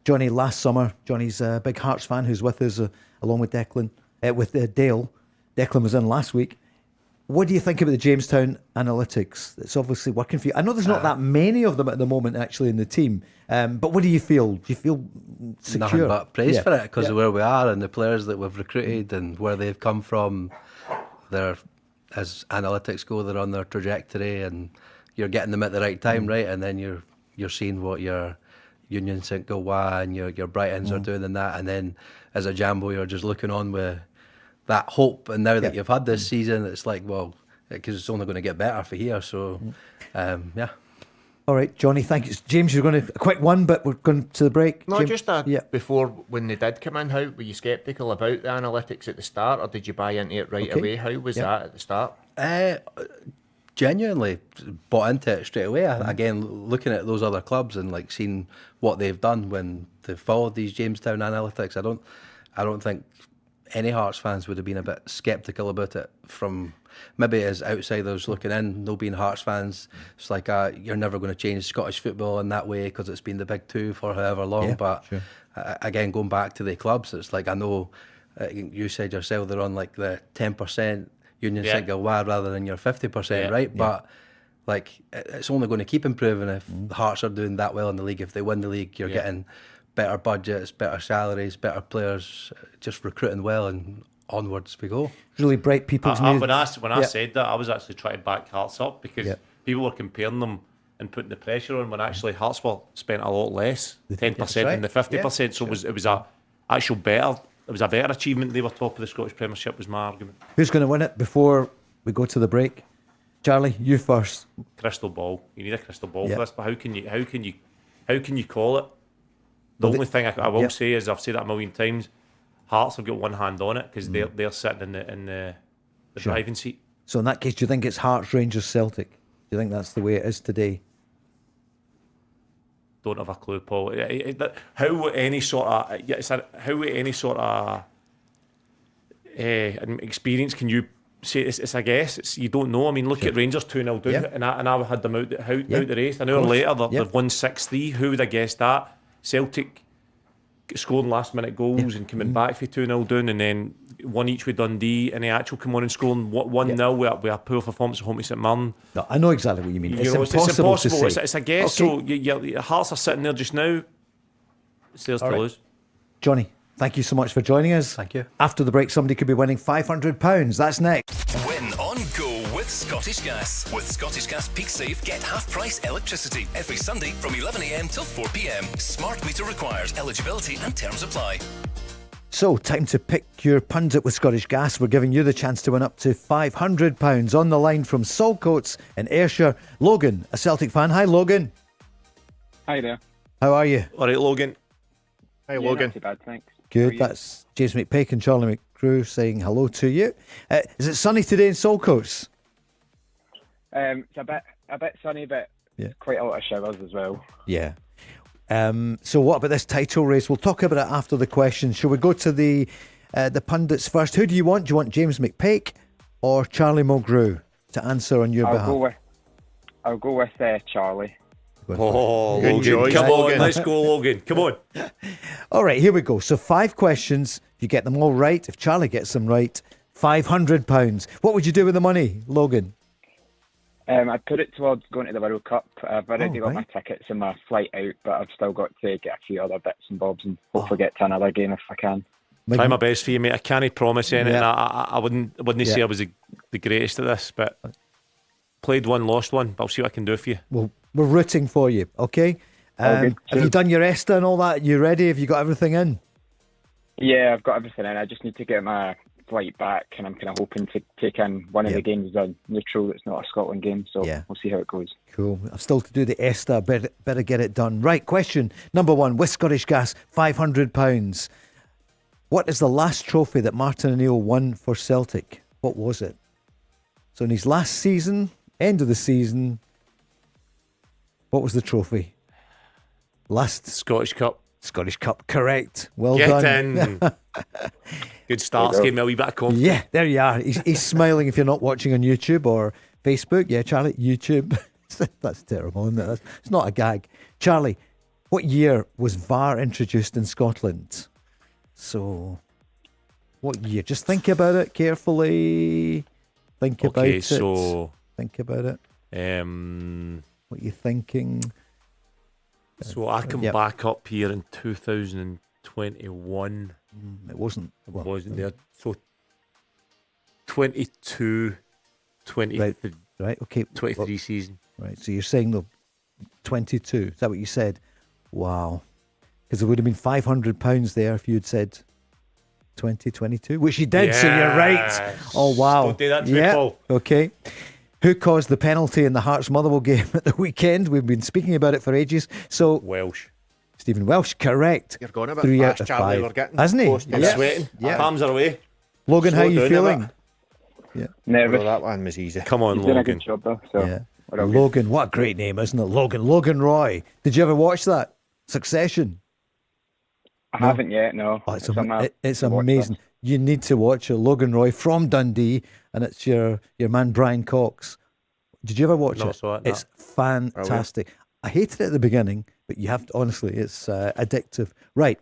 Johnny, last summer. Johnny's a big Hearts fan who's with us, along with Declan, Dale. Declan was in last week. What do you think about the Jamestown analytics? It's obviously working for you. I know there's not that many of them at the moment actually in the team, but what do you feel? Do you feel secure? Nothing but praise for it because of where we are and the players that we've recruited and where they've come from. They're, as analytics go, they're on their trajectory and you're getting them at the right time, right? And then you're seeing what your Union St Kilda and your Brightons are doing in that, and then as a Jambo you're just looking on with that hope, and now that you've had this season, it's like, well, because it's only going to get better for here. So, yeah. All right, Johnny, thank you. James, you're going to a quick one, but we're going to the break. No, James? just before, when they did come in, how were you sceptical about the analytics at the start, or did you buy into it right away? How was that at the start? Genuinely bought into it straight away. Again, looking at those other clubs and like seeing what they've done when they've followed these Jamestown analytics, I don't think any Hearts fans would have been a bit sceptical about it from maybe as outsiders looking in, no being Hearts fans. It's like you're never going to change Scottish football in that way because it's been the big two for however long. Again, going back to the clubs, it's like I know you said yourself they're on like the 10% Union St Kilda rather than your 50%, right? But like it's only going to keep improving if the Hearts are doing that well in the league. If they win the league, you're getting better budgets, better salaries, better players, just recruiting well, and onwards we go. Really bright people's When I said that, I was actually trying to back Hearts up because people were comparing them and putting the pressure on when actually Hearts were spent a lot less, 10% than the 50%. So it was a actual better. It was a better achievement. They were top of the Scottish Premiership, was my argument. Who's going to win it before we go to the break? Charlie, you first. Crystal ball. You need a crystal ball for this. But how can you call it? The only thing I will say is, I've said that a million times, Hearts have got one hand on it because they're sitting in the driving seat. So in that case, do you think it's Hearts, Rangers, Celtic? Do you think that's the way it is today? Don't have a clue, Paul. How any sort of experience can you say? It's a guess. It's, you don't know. I mean, look at Rangers 2-0 down, and I had them out the race. An hour later, they've won 6-3. Who would have guessed that? Celtic scoring last minute goals and coming back for 2-0 down, and then one each with Dundee, and the actual come on and scoring 1-0 with a poor performance at home to St Mirren. No, I know exactly what you mean. It's impossible to say. It's a guess. Okay. So your Hearts are sitting there just now. It's theirs to lose. Johnny, thank you so much for joining us. Thank you. After the break, somebody could be winning £500. That's next. Win on go with Scottish Gas. With Scottish Gas Peak Save, get half price electricity every Sunday from 11 a.m. till 4 p.m. Smart meter required. Eligibility and terms apply. So, time to pick your pundit with Scottish Gas. We're giving you the chance to win up to £500. On the line from Saltcoats in Ayrshire, Logan, a Celtic fan. Hi, Logan. Hi there. How are you? All right, Logan. Hi, Logan. Not too bad, thanks. Good. That's James McPake and Charlie McGrew saying hello to you. Is it sunny today in Saltcoats? It's a bit sunny, but quite a lot of showers as well. Yeah. So what about this title race? We'll talk about it after the question. Shall we go to the pundits first? Who do you want? Do you want James McPake or Charlie Mulgrew to answer on your behalf? I'll go with Charlie. Oh, good choice. Come on, let's go, Logan. Come on. All right, here we go. So 5 questions. If you get them all right, if Charlie gets them right, £500. What would you do with the money, Logan? I'd put it towards going to the World Cup. I've already got my tickets and my flight out, but I've still got to get a few other bits and bobs and hopefully get to another game if I can. Try my best for you, mate. I can't promise anything. I wouldn't say I was the greatest at this, but played one, lost one. But I'll see what I can do for you. Well, we're rooting for you, okay? Have you done your ESTA and all that? You ready? Have you got everything in? Yeah, I've got everything in. I just need to get my flight back, and I'm kind of hoping to take in one of the games as a neutral that's not a Scotland game, so we'll see how it goes. Cool. I've still to do the ESTA. Better get it done. Right, question number 1. With Scottish Gas, £500. What is the last trophy that Martin O'Neill won for Celtic? What was it? So in his last season, end of the season, what was the trophy? Last Scottish Cup. Scottish Cup, correct. Well Get done. in. Good start. Gave me a wee bit of confidence. Yeah, there you are. He's smiling if you're not watching on YouTube or Facebook. Yeah, Charlie, YouTube. That's terrible, isn't it? It's not a gag. Charlie, what year was VAR introduced in Scotland? So, what year? Just think about it carefully. Think about it. Think about it. What are you thinking? So I come back up here in 2021. It wasn't. It wasn't there. So 22, 23. Right, okay. 23 season. Right, so you're saying though 22. Is that what you said? Wow. Because it would have been £500 there if you'd said 2022, which you did, so you're right. Oh, wow. Don't do that to me, Paul. Okay. Who caused the penalty in the Hearts-Motherwell game at the weekend? We've been speaking about it for ages. So Welsh. Stephen Welsh, correct. You're going a bit 3 fast, out of Charlie. 5. We're getting Hasn't he? I'm sweating. Yeah. Palms are away. Logan, how are you feeling? Yeah. Nervous. That one was easy. Come on, He's Logan. doing a good job though. So. Yeah. Logan, what a great name, isn't it? Logan Roy. Did you ever watch that? Succession? I haven't yet, no. Oh, it's amazing. You need to watch it. Logan Roy from Dundee, and it's your man Brian Cox. Did you ever watch it? Saw it, It's fantastic. I hated it at the beginning, but you have to, honestly, it's addictive. Right.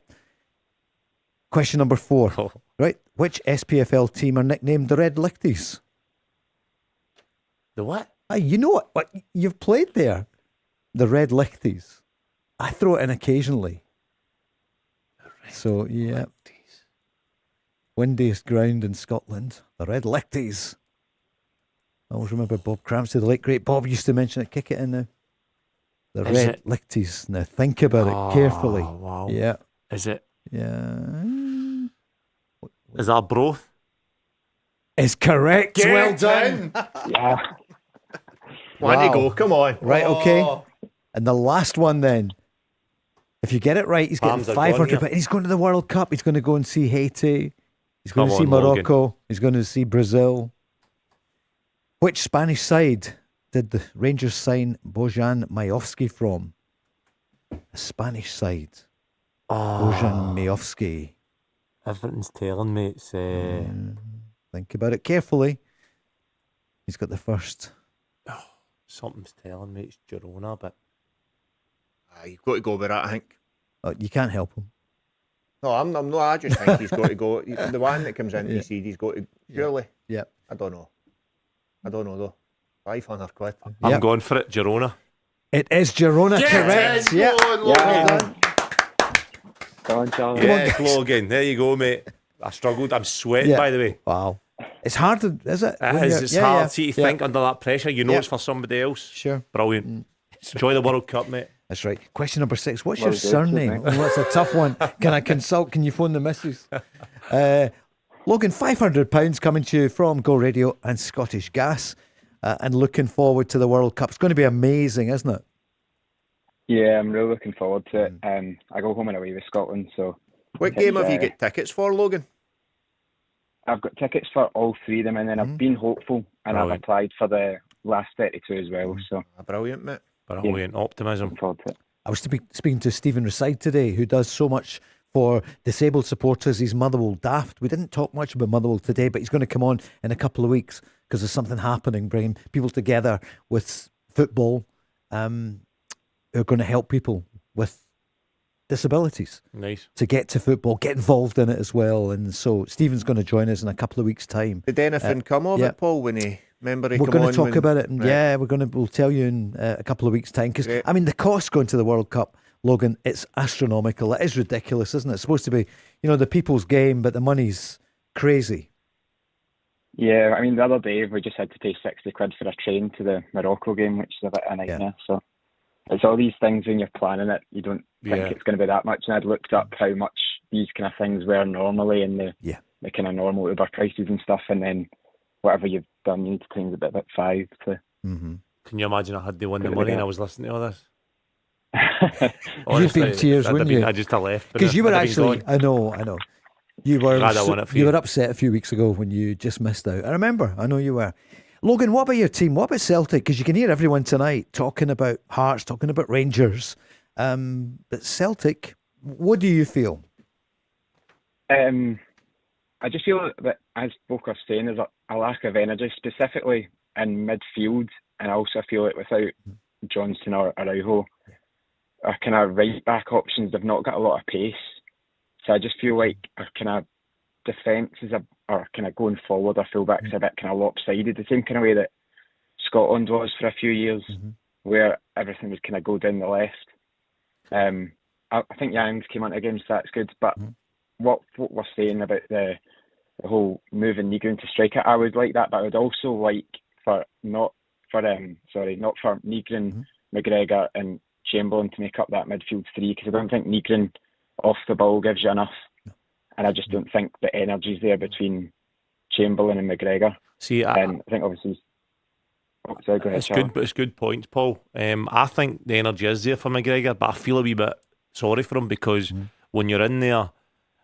Question number 4. Oh. Right. Which SPFL team are nicknamed the Red Lichties? The what? You know what? You've played there. The Red Lichties. I throw it in occasionally. So, yeah. Windiest ground in Scotland. The Red Lichties. I always remember Bob Crampsey, the late great Bob, used to mention it. Kick it in now. The Red Lichties. Now, think about it carefully. Wow. Yeah. Is it? Yeah. Is that broth? It's correct. Well done. Yeah. One to go. Come on. Right, okay. And the last one then. If you get it right, he's getting 500. But he's going to the World Cup. He's going to go and see Haiti. He's going to see Morocco. Logan. He's going to see Brazil. Which Spanish side did the Rangers sign Bojan Majovski from? A Spanish side. Bojan Majovski. Everything's telling me it's... Think about it carefully. He's got the first... Something's telling me it's Girona, but... You've got to go with that, I think. You can't help him. No, I'm not. I just think he's got to go. The one that comes in, he's got to... Surely. Yeah. I don't know though. £500. I'm going for it, Girona. It is Girona, correct. Yeah. Go on, Charlie. Yes, Logan. There you go, mate. I struggled. I'm sweating, by the way. Wow. It's hard, is it? It's hard to think under that pressure. You know it's for somebody else. Sure. Brilliant. Enjoy the World Cup, mate. That's right. Question number 6. What's your surname? Oh, that's a tough one. Can I consult? Can you phone the missus? Logan, £500 coming to you from Go Radio and Scottish Gas, and looking forward to the World Cup. It's going to be amazing, isn't it? Yeah, I'm really looking forward to it. I go home and away with Scotland, so... What game have you got tickets for, Logan? I've got tickets for all 3 of them, and then I've been hopeful, and I've applied for the last 32 as well. So brilliant, mate. Brilliant optimism. I was speaking to Stephen Reside today, who does so much for disabled supporters. He's Motherwell daft. We didn't talk much about Motherwell today, but he's going to come on in a couple of weeks because there's something happening, bringing people together with football, who are going to help people with disabilities. Nice. To get to football, get involved in it as well. And so Stephen's going to join us in a couple of weeks' time. Did anything come of it, Paul, when he... Remember we're going to talk about it. And yeah, we'll tell you in a couple of weeks' time. Because, I mean, the cost going to the World Cup, Logan, it's astronomical. It is ridiculous, isn't it? It's supposed to be, the people's game, but the money's crazy. Yeah, I mean, the other day we just had to pay £60 for a train to the Morocco game, which is a bit of a nightmare. So it's all these things when you're planning it, you don't think it's going to be that much. And I'd looked up how much these kind of things were normally and the kind of normal Uber prices and stuff, and then whatever you've done, you need to change a bit about 5 to... Mm-hmm. Can you imagine I had the money and I was listening to all this? You'd be in tears, wouldn't you? I just left. Because you were actually... I know. You were upset a few weeks ago when you just missed out. I remember. I know you were. Logan, what about your team? What about Celtic? Because you can hear everyone tonight talking about Hearts, talking about Rangers. But Celtic, what do you feel? I just feel that, as folk are saying, there's a lack of energy, specifically in midfield, and I also feel like without Johnston or Röhl, our kind of right back options have not got a lot of pace. So I just feel like our kind of defence or kind of going forward, our fullbacks a bit kind of lopsided, the same kind of way that Scotland was for a few years, where everything would kind of go down the left. I think Young's came on against that's good, but what we're saying about the whole moving Negrin to striker, I would like that, but I would also like not for Negrin, McGregor and Chamberlain to make up that midfield three, because I don't think Negrin off the ball gives you enough, and I just don't think the energy's there between Chamberlain and McGregor. And I think obviously. Go ahead, it's good, but it's good points, Paul. I think the energy is there for McGregor, but I feel a wee bit sorry for him, because when you're in there,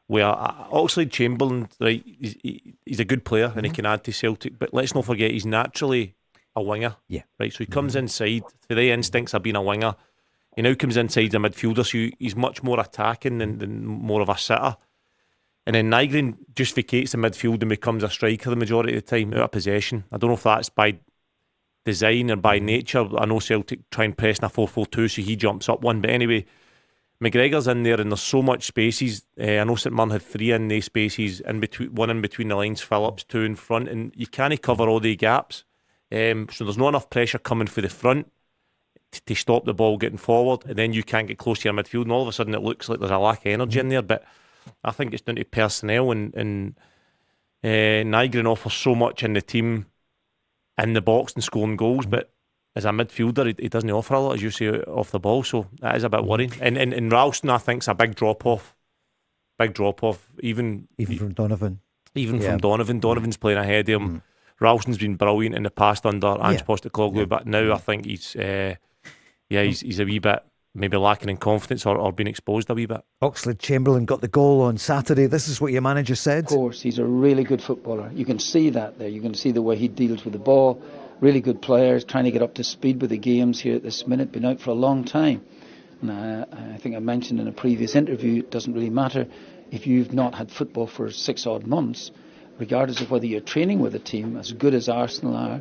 where Oxlade-Chamberlain, right, he's a good player and he can add to Celtic, but let's not forget he's naturally a winger, right? So he comes inside for the instincts of being a winger. He now comes inside as a midfielder, so he's much more attacking than more of a sitter. And then Nygren just vacates the midfield and becomes a striker the majority of the time, out of possession. I don't know if that's by design or by nature. I know Celtic try and press in a 4-4-2, so he jumps up one. But anyway, McGregor's in there and there's so much spaces. I know St Mirren had 3 in these spaces, one in between the lines, Phillips, 2 in front, and you can't cover all the gaps. So there's not enough pressure coming for the front to stop the ball getting forward, and then you can't get close to your midfield, and all of a sudden it looks like there's a lack of energy in there. But I think it's down to personnel, and Nygren offers so much in the team, in the box and scoring goals, but as a midfielder he doesn't offer a lot, as you say, off the ball, so that is a bit worrying. And Ralston, I think, is a big drop off even from Donovan. From Donovan. Donovan's playing ahead of him. Ralston's been brilliant in the past under Ange Postecoglou, but now I think he's a wee bit maybe lacking in confidence or being exposed a wee bit. Oxlade-Chamberlain got the goal on Saturday. This is what your manager said. Of course, he's a really good footballer. You can see that there. You can see the way he deals with the ball. Really good players, trying to get up to speed with the games here at this minute. Been out for a long time. And I think I mentioned in a previous interview, it doesn't really matter if you've not had football for 6 odd months, regardless of whether you're training with a team as good as Arsenal are.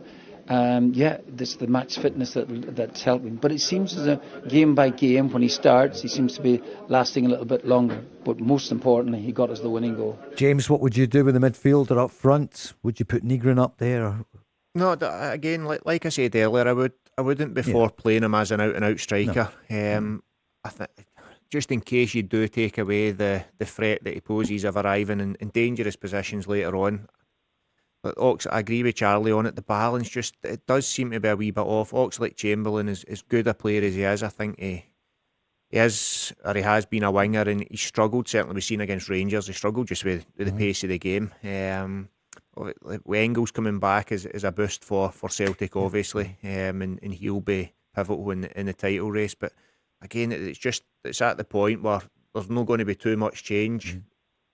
This the match fitness that's helping. But it seems as a game by game, when he starts, he seems to be lasting a little bit longer. But most importantly, he got us the winning goal. James, what would you do with the midfielder up front? Would you put Negrin up there? Or? No, again, like I said earlier, I wouldn't before playing him as an out-and-out striker. No. I think just in case you do take away the threat that he poses of arriving in dangerous positions later on. But I agree with Charlie on it. The balance it does seem to be a wee bit off. Oxlade-Chamberlain is as good a player as he is. I think he has been a winger, and he struggled. Certainly, we've seen against Rangers, he struggled just with the pace of the game. Engels coming back is a boost for Celtic, obviously, and he'll be pivotal in the title race. But again, it's at the point where there's not going to be too much change.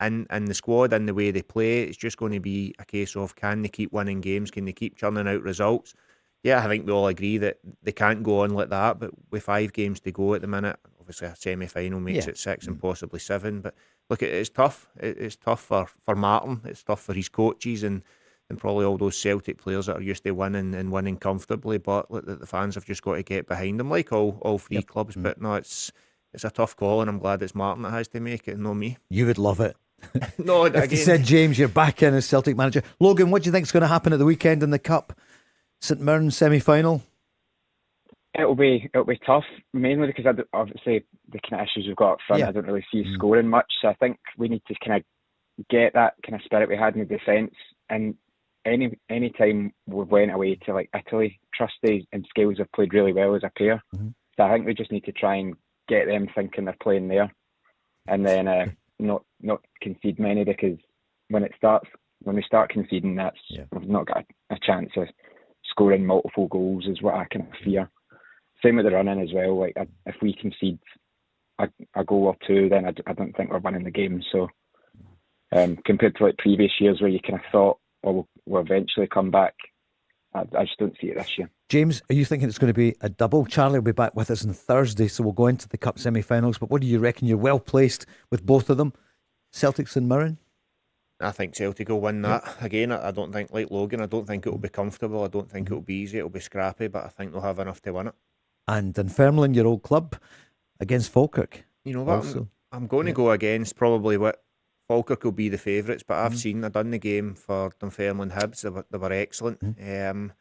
In the squad and the way they play. It's just going to be a case of, can they keep winning games? Can they keep churning out results? Yeah, I think we all agree that they can't go on like that, but with 5 games to go at the minute, obviously a semi-final makes it 6 and possibly 7, but look, it's tough. It's tough for Martin, it's tough for his coaches and probably all those Celtic players that are used to winning and winning comfortably, but look, the fans have just got to get behind them, like all 3 clubs. But no, it's a tough call, and I'm glad it's Martin that has to make it, not me. You would love it. No, if you said, James, you're back in as Celtic manager. Logan, what do you think is going to happen at the weekend in the Cup? St Mirren semi-final? It'll be tough, mainly because obviously the kind of issues we've got up front, I don't really see scoring much, so I think we need to kind of get that kind of spirit we had in the defence. And any time we've went away to like Italy, Trusty and Scales have played really well as a pair, so I think we just need to try and get them thinking they're playing there, and then not concede many, because when we start conceding, we've not got a chance of scoring multiple goals, is what I kind of fear. Same with the running as well. Like if we concede a goal or 2, then I don't think we're winning the game. So compared to like previous years where you kind of thought, we'll eventually come back, I just don't see it this year. James, are you thinking it's going to be a double? Charlie will be back with us on Thursday, so we'll go into the Cup semi-finals. But what do you reckon? You're well placed with both of them, Celtic and Mirren? I think Celtic will win that. Again, I don't think, like Logan, I don't think it will be comfortable. I don't think it will be easy. It will be scrappy, but I think they'll have enough to win it. And Dunfermline, your old club, against Falkirk. You know what? I'm going to go against probably what Falkirk will be the favourites, but I've done the game for Dunfermline Hibs. They were excellent. And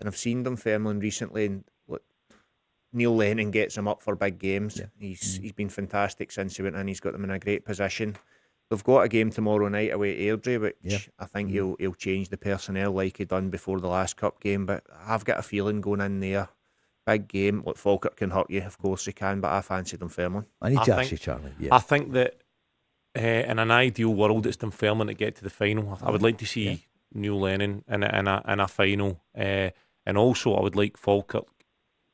I've seen Dunfermline recently, and look, Neil Lennon gets him up for big games. He's been fantastic since he went in. He's got them in a great position. They've got a game tomorrow night away at Airdrie, which I think he'll change the personnel like he done before the last cup game. But I've got a feeling going in there, big game. Look, Falkirk can hurt you, of course he can, but I fancy Dunfermline. I need to ask you, Charlie. I think that in an ideal world, it's Dunfermline to get to the final. I would like to see Neil Lennon in a final, and also I would like Falkirk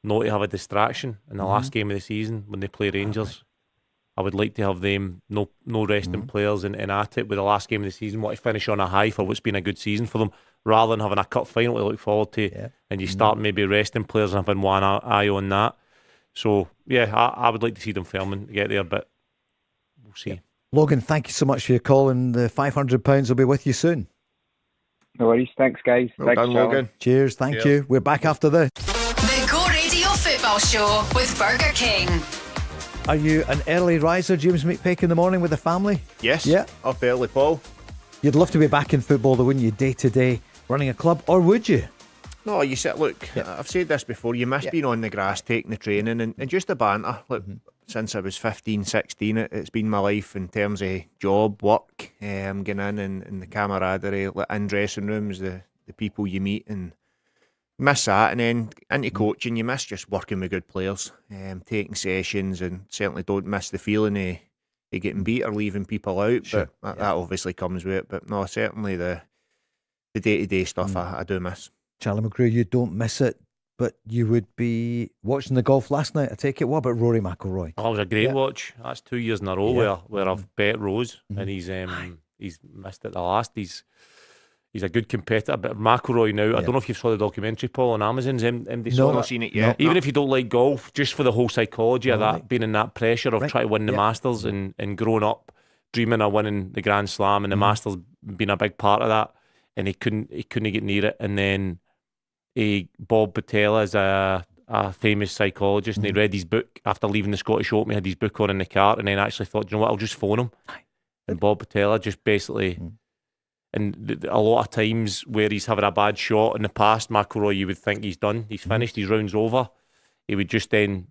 not to have a distraction in the last game of the season when they play Rangers. I would like to have them no resting players and at it with the last game of the season, want to finish on a high for what's been a good season for them, rather than having a cup final to look forward to, and you start maybe resting players and having one eye on that. So I would like to see Dunfermline get there, but we'll see. Logan, thank you so much for your call, and the £500 will be with you soon. No worries. Thanks, guys. Well done, Logan. Cheers. Thank you. We're back after this. The Go Radio Football Show with Burger King. Are you an early riser, James McPake, in the morning with the family? Yes. Yeah. Up early, Paul. You'd love to be back in football, though, wouldn't you, day to day, running a club, or would you? No, you said, look, I've said this before, you miss being on the grass, taking the training, and just the banter. Look, since I was 15, 16, it's been my life in terms of job, work, getting in and the camaraderie, like in dressing rooms, the people you meet, and miss that. And then into coaching, you miss just working with good players, taking sessions, and certainly don't miss the feeling of getting beat or leaving people out. Sure. But that obviously comes with it. But no, certainly the day-to-day stuff I do miss. Charlie McGrew, you don't miss it, but you would be watching the golf last night, I take it. What about Rory McIlroy? Oh, it was a great watch. That's 2 years in a row where I've bet Rose, and he's missed it the last. He's a good competitor, but McIlroy now, I don't know if you saw the documentary, Paul, on Amazon's MD. No, not seen it yet. Even if you don't like golf, just for the whole psychology of that, being in that pressure of trying to win the Masters and growing up, dreaming of winning the Grand Slam, and the Masters being a big part of that, and he couldn't get near it. And then Bob Patella is a famous psychologist, and he read his book after leaving the Scottish Open. He had his book on in the car, and then actually thought, you know what, I'll just phone him. And Bob Patella just basically... And a lot of times where he's having a bad shot in the past, McIlroy, you would think he's done, he's finished, his round's over. He would just then,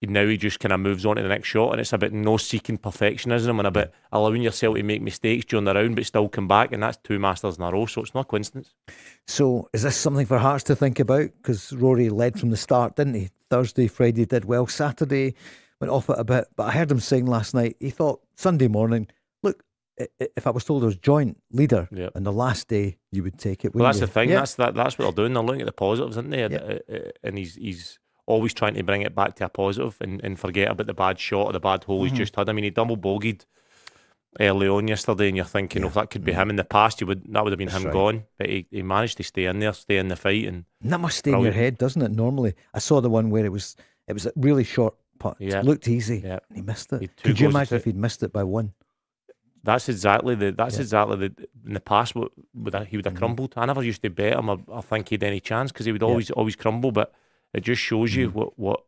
now he just kind of moves on to the next shot, and it's about no seeking perfectionism and about allowing yourself to make mistakes during the round but still come back, and that's 2 Masters in a row, so it's not a coincidence. So is this something for Hearts to think about? Because Rory led from the start, didn't he? Thursday, Friday did well, Saturday went off it a bit, but I heard him saying last night, he thought Sunday morning, look, if I was told there was joint leader on the last day, you would take it. Well, that's the thing. That's what they're doing. They're looking at the positives, aren't they? And he's always trying to bring it back to a positive and forget about the bad shot or the bad hole he's just had. I mean, he double bogeyed early on yesterday, and you're thinking, if that could be him in the past, that would have been him gone. But he managed to stay in there, stay in the fight, and that must stay in your head, doesn't it? Normally, I saw the one where it was a really short putt. It looked easy. And he missed it. Could you imagine if he'd missed it by one? That's exactly in the past he would have crumbled. I never used to bet him or think he'd any chance because he would always crumble, but it just shows you what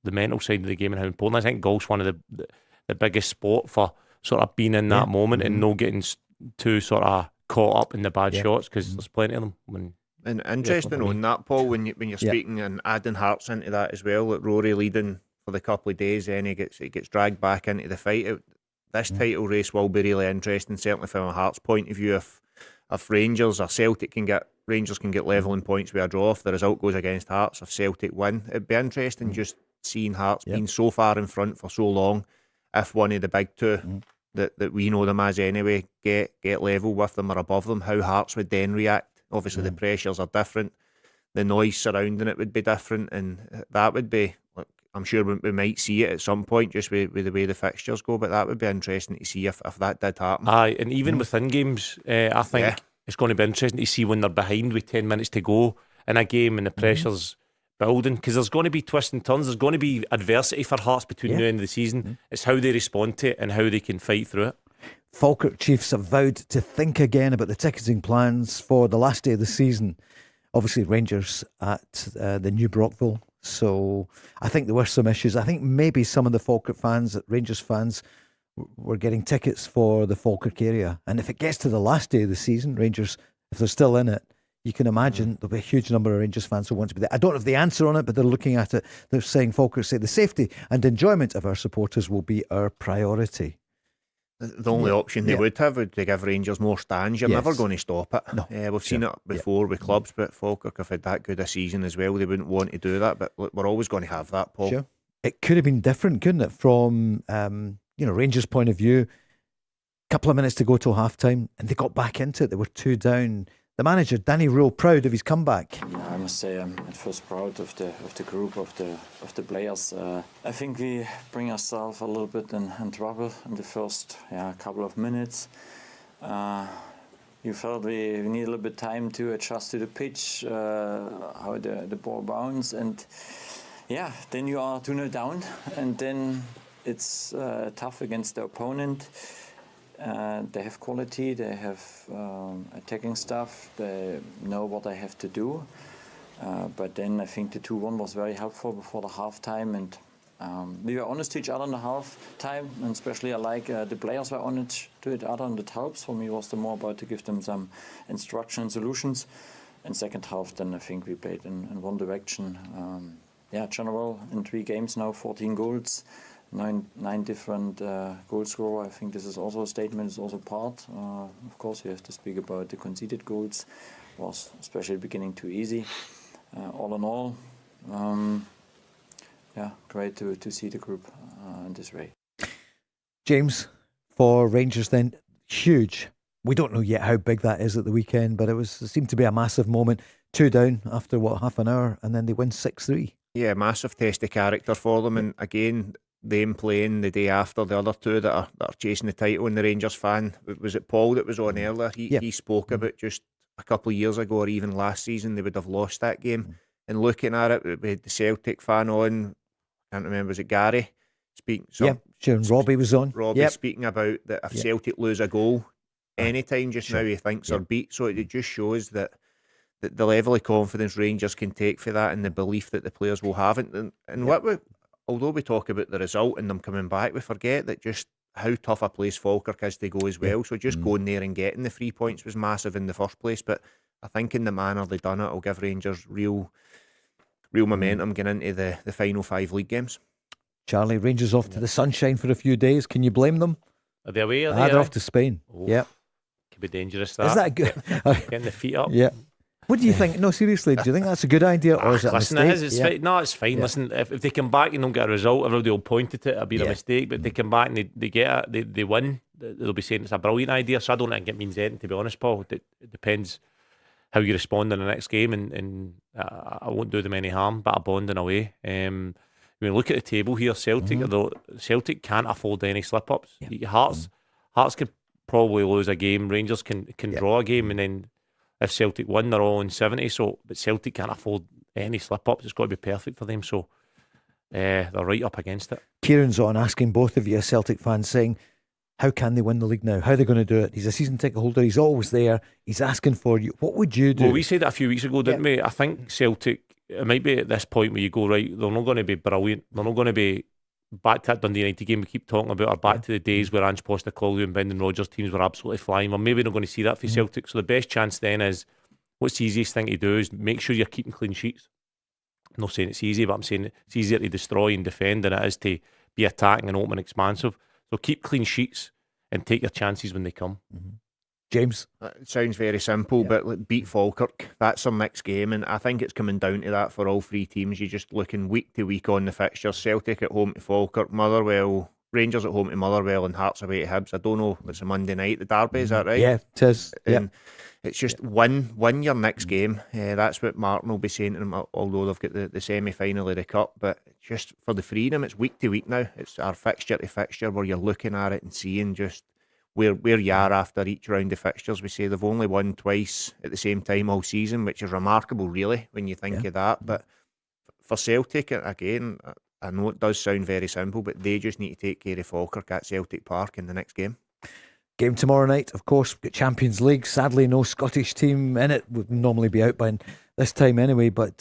the mental side of the game and how important. I think golf's one of the biggest sport for sort of being in that moment and not getting too sort of caught up in the bad shots, because there's plenty of them. And interesting on that, Paul, when you're speaking and adding Hearts into that as well, like Rory leading for the couple of days, then he gets dragged back into the fight. This title race will be really interesting, certainly from a Hearts point of view. If Rangers or Celtic Rangers can get level in points with a draw, if the result goes against Hearts, if Celtic win, it'd be interesting just seeing Hearts being so far in front for so long. If one of the big two that we know them as anyway get level with them or above them, how Hearts would then react. Obviously the pressures are different, the noise surrounding it would be different, and that would be, I'm sure we might see it at some point just with the way the fixtures go, but that would be interesting to see if that did happen. Aye, and even within games, I think it's going to be interesting to see when they're behind with 10 minutes to go in a game and the pressure's building, because there's going to be twists and turns, there's going to be adversity for Hearts between now and the end of the season. It's how they respond to it and how they can fight through it. Falkirk Chiefs have vowed to think again about the ticketing plans for the last day of the season. Obviously, Rangers at the New Brockville. So I think there were some issues. I think maybe some of the Falkirk fans, Rangers fans, were getting tickets for the Falkirk area. And if it gets to the last day of the season, Rangers, if they're still in it, you can imagine there'll be a huge number of Rangers fans who want to be there. I don't have the answer on it, but they're looking at it. They're saying, Falkirk say, the safety and enjoyment of our supporters will be our priority. The only option they would have would to give Rangers more stands. You're never going to stop it. No. We've seen it before with clubs, but Falkirk have had that good a season as well. They wouldn't want to do that, but look, we're always going to have that, Paul. Sure. It could have been different, couldn't it? From Rangers' point of view, a couple of minutes to go till half time, and they got back into it. They were 2 down. The manager, Danny Röhl, proud of his comeback. Yeah, I must say I'm at first proud of the group, of the players. I think we bring ourselves a little bit in trouble in the first couple of minutes. You felt we need a little bit time to adjust to the pitch, how the ball bounces, and then you are 2-0 down, and then it's tough against the opponent. They have quality, they have attacking stuff, they know what they have to do. But then I think the 2-1 was very helpful before the half time, and we were honest to each other in the half time, and especially I like the players were honest to each other, and it helps. For me it was more about to give them some instruction and solutions. In second half then I think we played in one direction. General in 3 games now, 14 goals. Nine different goal scorer. I think this is also a statement, it's also part. Of course, we have to speak about the conceded goals. Was especially beginning too easy. All in all, great to see the group in this way. James, for Rangers then, huge. We don't know yet how big that is at the weekend, but it seemed to be a massive moment. 2 down after, half an hour, and then they win 6-3. Yeah, massive test of character for them, and again, them playing the day after the other two that are chasing the title, and the Rangers fan, was it Paul that was on earlier? He spoke about just a couple of years ago or even last season they would have lost that game. And looking at it, we had the Celtic fan on, I can't remember, was it Gary? Sure, and Robbie was on. Robbie speaking about that if Celtic lose a goal anytime just now he thinks they're beat. So it just shows that the level of confidence Rangers can take for that, and the belief that the players will have. Although we talk about the result and them coming back, we forget that just how tough a place Falkirk is to go as well. So just going there and getting the 3 points was massive in the first place. But I think in the manner they've done it will give Rangers real momentum going into the final 5 league games. Charlie, Rangers off to the sunshine for a few days. Can you blame them? Are they away? They're off to Spain. Oh, yeah. Could be dangerous, that. Is that good? Getting the feet up. Yeah. What do you think? No, seriously, do you think that's a good idea, or is it a mistake? It's fine. No, it's fine. Yeah. Listen, if they come back and don't get a result, everybody will point at it. It'll be a mistake. But if they come back and they get it, they win, they'll be saying it's a brilliant idea. So I don't think it means anything, to be honest, Paul. It depends how you respond in the next game, and I won't do them any harm, but a bond in a way. When you look at the table here, Celtic can't afford any slip-ups. Hearts could probably lose a game. Rangers can draw a game, and then if Celtic win, they're all in 70. But Celtic can't afford any slip-ups. It's got to be perfect for them. So they're right up against it. Kieran's on asking both of you as Celtic fans, saying, how can they win the league now? How are they going to do it? He's a season ticket holder. He's always there. He's asking for you. What would you do? Well, we said that a few weeks ago, didn't we? I think Celtic, it might be at this point where you go, right, they're not going to be brilliant. They're not going to be back to that Dundee United game we keep talking about, or back to the days where Ange Postecoglou and Brendan Rodgers teams were absolutely flying. We're maybe not going to see that for Celtic. So the best chance then is, what's the easiest thing to do is make sure you're keeping clean sheets. I'm not saying it's easy, but I'm saying it's easier to destroy and defend than it is to be attacking and open and expansive. So keep clean sheets and take your chances when they come. James? It sounds very simple, but beat Falkirk. That's our next game, and I think it's coming down to that for all 3 teams. You're just looking week to week on the fixtures. Celtic at home to Falkirk, Motherwell, Rangers at home to Motherwell, and Hearts away to Hibs. I don't know, it's a Monday night, the derby, is that right? Yeah, it is. And it's just win your next game. That's what Martin will be saying to them, although they've got the semi-final of the Cup. But just for the freedom, it's week to week now. It's our fixture to fixture where you're looking at it and seeing just where you are after each round of fixtures. We say they've only won twice at the same time all season, which is remarkable, really, when you think of that. But for Celtic, again, I know it does sound very simple, but they just need to take care of Falkirk at Celtic Park in the next game. Game tomorrow night, of course, we've got Champions League. Sadly, no Scottish team in it. Would normally be out by this time anyway, but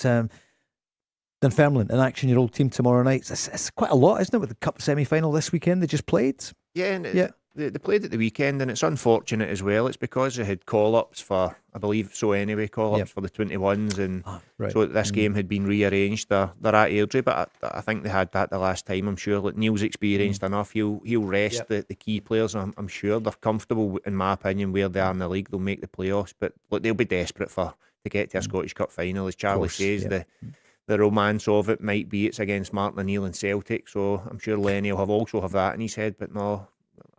Dunfermline in action, your old team tomorrow night. It's quite a lot, isn't it, with the Cup semi-final this weekend they just played? Yeah, and they played at the weekend, and it's unfortunate as well. It's because they had call-ups for, I believe so anyway, call-ups for the 21s, and so this game had been rearranged. They're at Airdrie, but I think they had that the last time. I'm sure that Neil's experienced enough. He'll rest the key players. I'm sure they're comfortable, in my opinion, where they are in the league. They'll make the playoffs, but look, they'll be desperate to get to a Scottish Cup final. As Charlie says, the romance of it might be it's against Martin O'Neill and Celtic, so I'm sure Lenny will also have that in his head, but no,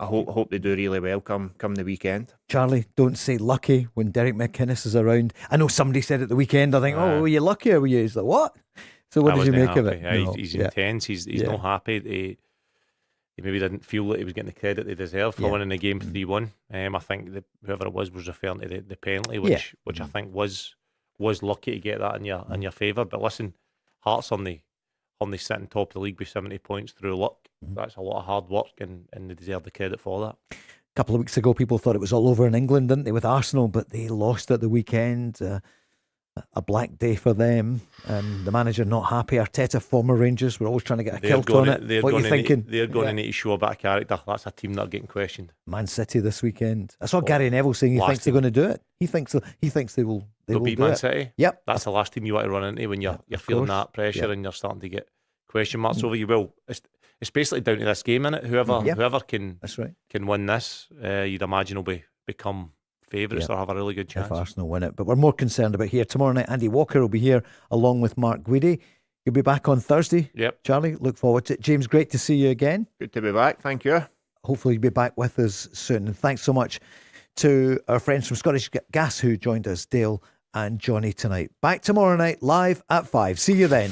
I hope they do really well come the weekend. Charlie, don't say lucky when Derek McInnes is around. I know somebody said at the weekend, I think, were you lucky or were you? He's like, what? So what did you make of it? Yeah, he's intense. He's not happy. He maybe didn't feel that he was getting the credit they deserved for winning the game 3-1. I think that whoever it was referring to the penalty, which I think was lucky to get that in your favour. But listen, Hearts on the sitting top of the league with 70 points through luck. That's a lot of hard work, and they deserve the credit for that. A couple of weeks ago, people thought it was all over in England, didn't they, with Arsenal? But they lost at the weekend. A black day for them. The manager not happy. Arteta, former Rangers, we're always trying to get a kilt on it. What are you thinking? They're going to need to show a bit of character. That's a team that are getting questioned. Man City this weekend. I saw Gary Neville saying he thinks they're going to do it. He thinks they will. They'll beat Man City. Yep. That's the last team you want to run into when you're feeling that pressure and you're starting to get question marks over you. Well, it's basically down to this game, innit? Whoever can win this, you'd imagine will become favourites or have a really good chance. If Arsenal win it. But we're more concerned about here. Tomorrow night, Andy Walker will be here along with Mark Guidi. You'll be back on Thursday. Yep. Charlie, look forward to it. James, great to see you again. Good to be back. Thank you. Hopefully you'll be back with us soon. And thanks so much to our friends from Scottish Gas who joined us, Dale and Johnny, tonight. Back tomorrow night, live at 5. See you then.